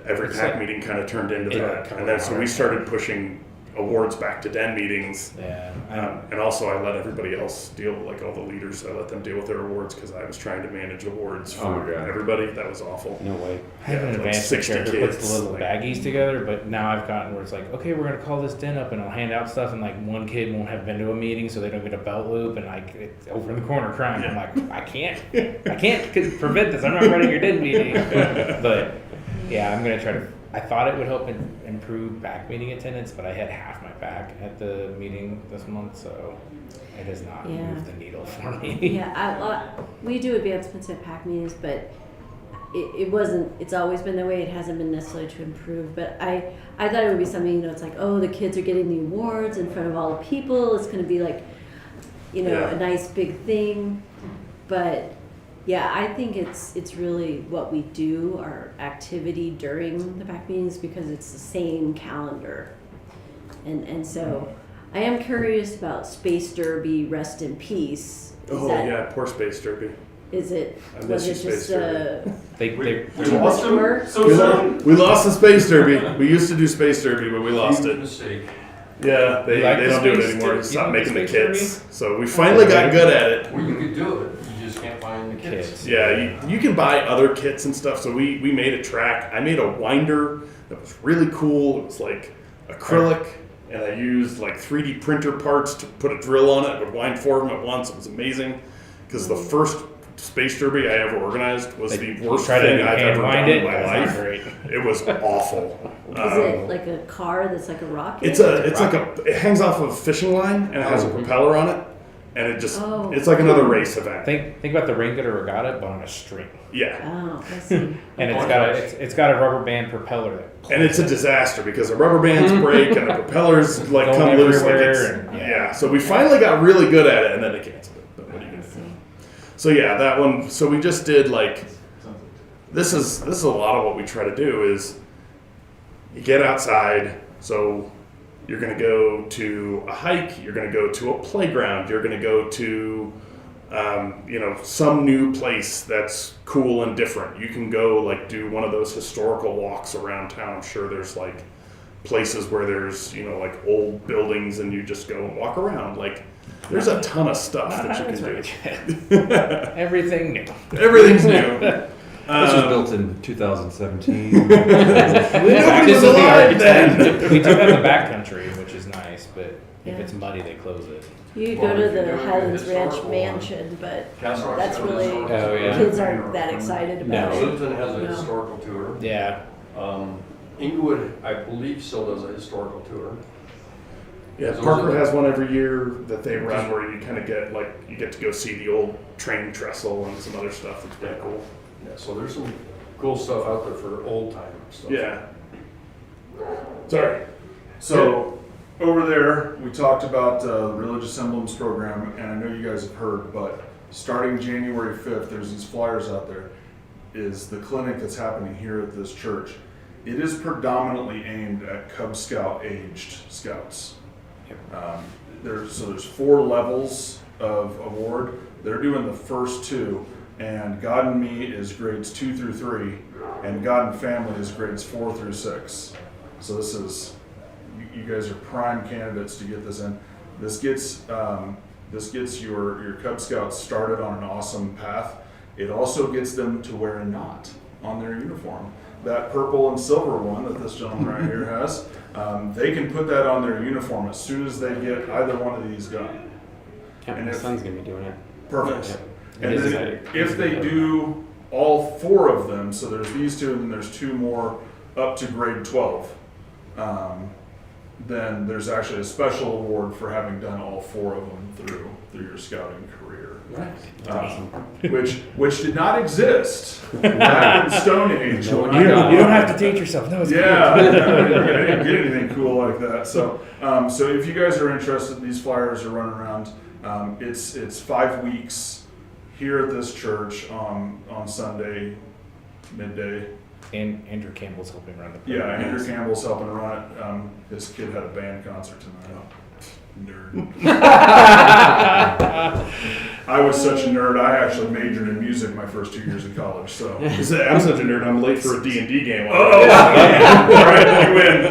every pack meeting kind of turned into that. And then so we started pushing awards back to den meetings. And also I let everybody else deal, like all the leaders, I let them deal with their awards because I was trying to manage awards for everybody. That was awful. No way. I have an advanced picture who puts the little baggies together, but now I've gotten where it's like, okay, we're going to call this den up and I'll hand out stuff, and like one kid won't have been to a meeting so they don't get a belt loop, and like it's over in the corner crying. I'm like, I can't prevent this. I'm not running your den meeting. But yeah, I'm going to try to. I thought it would help improve pack meeting attendance, but I had half my pack at the meeting this month, so it has not moved the needle for me. We do advancements at pack meetings, but it wasn't. It's always been the way. It hasn't been necessarily to improve. But I thought it would be something. It's like, oh, the kids are getting the awards in front of all the people. It's going to be like, a nice big thing. But yeah, I think it's really what we do, our activity during the pack meetings, because it's the same calendar. And so I am curious about Space Derby, Rest in Peace. Poor Space Derby. Was it just we lost the Space Derby. We used to do Space Derby, but we lost it. Yeah, they don't do it anymore. They stopped making the kits. So we finally got good at it. Well, you could do it. You just can't find the kits. Yeah, you can buy other kits and stuff. So we made a track. I made a winder that was really cool. It was like acrylic, and I used like 3D printer parts to put a drill on it. I would wind 4 of them at once. It was amazing because the first Space Derby I ever organized was the worst thing I've ever done in my life. It was awful. Is it like a car that's like a rocket? It hangs off of a fishing line and it has a propeller on it, and it just it's like another race event. Think about the ring gutter regatta, but on a string. Yeah. Oh, I see. And it's got a rubber band propeller and it's a disaster because the rubber bands break and the propellers like come loose. So we finally got really good at it, and then they canceled it. But what are you gonna do? So yeah, that one. So we just did like this is a lot of what we try to do is you get outside. So you're going to go to a hike. You're going to go to a playground. You're going to go to some new place that's cool and different. You can go like do one of those historical walks around town. I'm sure there's like places where there's like old buildings and you just go and walk around. Like there's a ton of stuff that you can do. Everything new. Everything's new. This was built in 2017. Nobody was alive then. We do have the backcountry, which is nice, but if it's muddy, they close it. You go to the Highlands Ranch Mansion, but that's really kids aren't that excited about it. Littleton has a historical tour. Yeah. Inglewood, I believe, still does a historical tour. Yeah, Parker has one every year that they run where you kind of get you get to go see the old train trestle and some other stuff that's pretty cool. Yeah, so there's some cool stuff out there for old time stuff. Yeah. Sorry. So over there, we talked about the Religious Emblems program, and I know you guys have heard, but starting January 5th, there's these flyers out there, is the clinic that's happening here at this church. It is predominantly aimed at Cub Scout aged scouts. There's 4 levels of award. They're doing the first 2, and God and Me is grades 2 through 3, and God and Family is grades 4 through 6. So this is, you guys are prime candidates to get this in. This gets your Cub Scouts started on an awesome path. It also gets them to wear a knot on their uniform. That purple and silver one that this gentleman right here has, They can put that on their uniform as soon as they get either one of these done. Yeah, And my if- son's gonna be doing it. Perfect. Yep. And It is then exciting. if they do all 4 of them, so there's these 2 and then there's 2 more up to grade 12, then there's actually a special award for having done all 4 of them through your scouting career. Which did not exist back in the Stone Age. You don't have to date yourself. No, it's Yeah, I didn't get anything cool like that. So if you guys are interested, these flyers are running around. It's 5 weeks here at this church on Sunday midday. And Andrew Campbell's helping run the Yeah, program. Andrew Campbell's helping run it. His kid had a band concert tonight. Nerd. I was such a nerd. I actually majored in music my first 2 years of college. So I'm such a nerd. I'm late for a D&D game. All right, you win.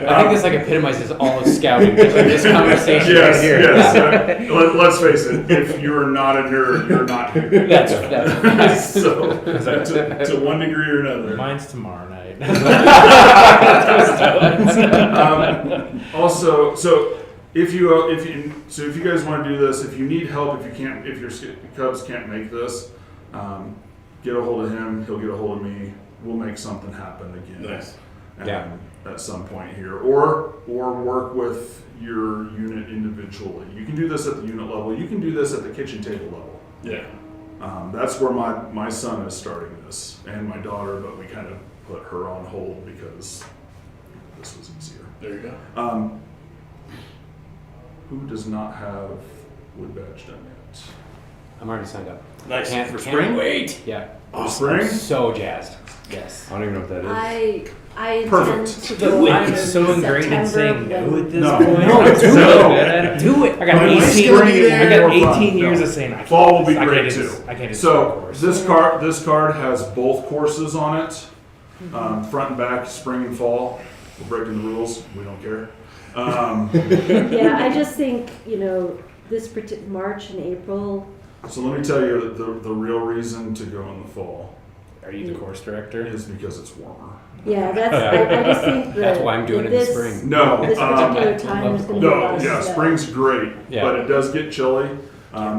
I think this like epitomizes all of scouting. Just like this conversation Yes, right here. yes. Let's face it. If you're not a nerd, you're not here. That's so to one degree or another. Mine's tomorrow night. Also, so if you guys want to do this, if you need help, if your Cubs can't make this, get a hold of him. He'll get a hold of me. We'll make something happen again. Nice. At some point here, or work with your unit individually. You can do this at the unit level. You can do this at the kitchen table level. Yeah. That's where my son is starting this, and my daughter, but we kind of put her on hold because this was easier. There you go. Who does not have wood badge done yet? I'm already signed up. Nice. Can't For spring? wait. Yeah. Spring? I'm so jazzed. Yes. I don't even know what that is. I intend Perfect. to go on It's so ingrained in saying September no when- at this No. point. No, I'm do so it. good at it. Do it. I got But it's 18. gonna be I got more fun. 18 years No. of saying I Fall will be I can't great do- too. I can't do So course. this card has both courses on it, front and back, spring and fall. We're breaking the rules. We don't care. Yeah, I just think, this March and April, So let me tell you the real reason to go in the fall Are you the course director? is because it's warmer. yeah, I just think that. That's why I'm doing it in the this- spring. No, This particular time is going to be a lot no, of yeah, snow. spring's great, Yeah. but it does get chilly.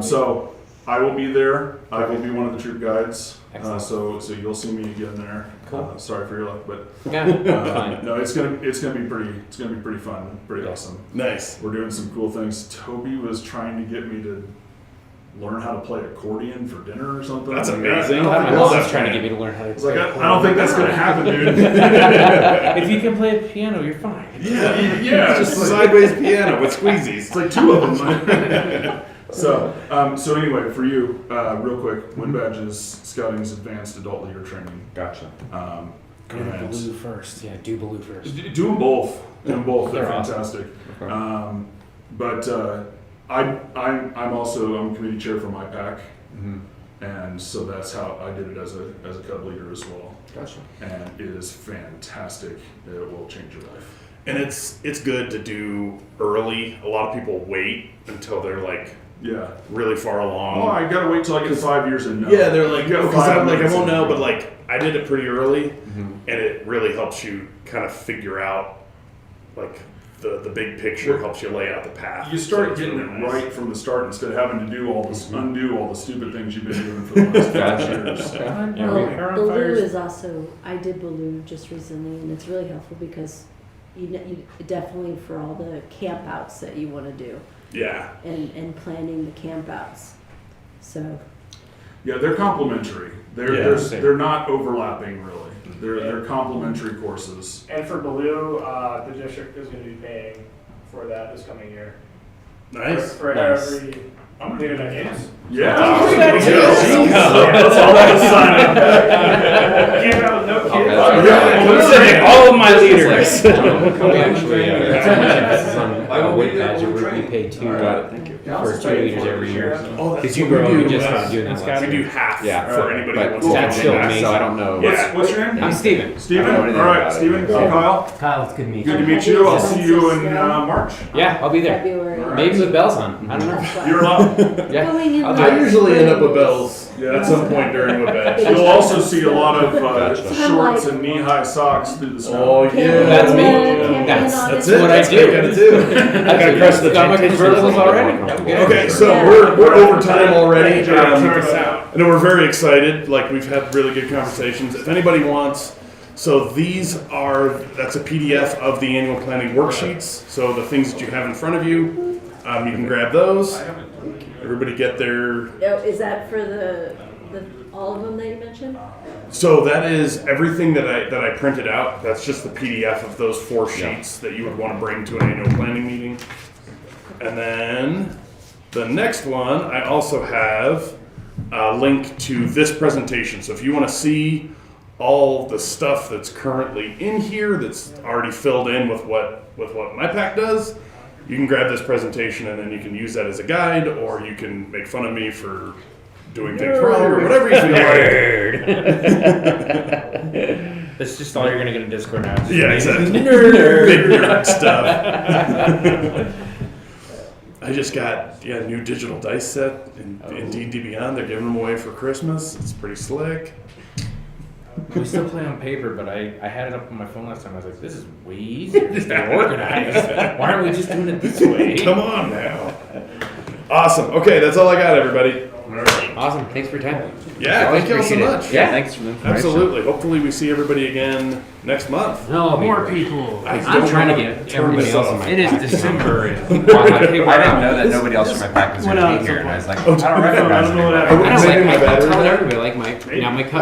So I will be there. I will be one of the troop guides. Excellent. So you'll see me again there. Cool. Sorry for your luck, but Yeah, fine. no, it's gonna be pretty fun, pretty awesome. Nice. We're doing some cool things. Toby was trying to get me to learn how to play accordion for dinner or something. That's Like, amazing. I don't My think mom's that's- trying to get me to learn how to. It's like, I don't think that's gonna happen, dude. If you can play a piano, you're fine. Yeah, It's just a sideways piano with squeezies. It's like 2 of them. So anyway, for you, real quick, Wind Badges, Scouting's Advanced Adult Leader Training. Gotcha. Go to Baloo first. Yeah, do Baloo first. Do them both. Do them both. They're They're awesome. fantastic. Okay. But I'm committee chair for my pack, and so that's how I did it as a Cub leader as well. Gotcha. And it is fantastic. It will change your life. And it's good to do early. A lot of people wait until they're like Yeah. really far along. Oh, I gotta wait till I get 5 years in. No. Yeah, they're like, You got because 5 I'm like, I minutes won't in. know, but like, I did it pretty early, and it really helps you kind of figure out, like, the big picture, helps you lay out the path. You start So it's getting really it nice. right from the start instead of having to do all this, undo all the stupid things you've been doing for the last 5 years. Well, Baloo is also, I did Baloo just recently, and it's really helpful because you definitely for all the camp outs that you want to do. Yeah. And planning the camp outs. So. Yeah, they're complementary. They're not overlapping really. They're complementary courses. And for Baloo, the district is going to be paying for that this coming year. Nice. For Nice. every leader that gains. Yeah. Let's all sign up. Camp out with no kids. All of my leaders. We actually, emphasis on Wind Badger, we pay 2. Got it, thank you. for 2 liters every year. Oh, Because you grow, you just started doing that we last do year. half Yeah, for anybody who but wants to that's do still that. amazing. So I don't know. What's your name? I'm Steven. Steven? I don't know anything All right, about it. Steven. Yeah. Kyle. Kyle, it's good to meet Good you. to meet you. I'll see you in March. Yeah, I'll be there. February. Maybe with bells on. I don't know. You're allowed. Yeah. Going in I'll the do it. I usually end up with spring. bells at some point during the badge. You'll also see a lot of Gotcha. shorts and knee-high socks through the snow. Oh yeah, That's me. Camping That's on that's it. it. what I That's do. what I gotta do. I gotta crush the got my convertibles already. Okay, so Yeah. we're over time already. Check us out. I know we're very excited. Like we've had really good conversations. If anybody wants, so that's a PDF of the annual planning worksheets. So the things that you have in front of you, you can grab those. Everybody get their. Oh, is that for the all of them that you mentioned? So that is everything that I printed out. That's just the PDF of those 4 sheets that you would want to bring to an annual planning meeting. And then the next one, I also have a link to this presentation. So if you want to see all the stuff that's currently in here, that's already filled in with what my pack does, you can grab this presentation and then you can use that as a guide, or you can make fun of me for doing things wrong or whatever you feel like. That's just all you're gonna get in Discord now. Yeah, exactly. Nerd. Big nerd stuff. I just got new digital dice set in D&D Beyond. They're giving them away for Christmas. It's pretty slick. We still play on paper, but I had it up on my phone last time. I was like, this is way easier to stay organized. Why aren't we just doing it this way? Come on now. Awesome. Okay, that's all I got, everybody. Awesome. Thanks for your time. Yeah, thank you all so much. Yeah, thanks for the information. Absolutely. Hopefully we see everybody again next month. No, More people. I'm trying to get everybody else in my It is pack. December. I didn't know that nobody else from my pack was going to be here, and I was like, I don't recognize I don't know what anybody. happened. I was Maybe like, my I battery tell died. everybody, like my cut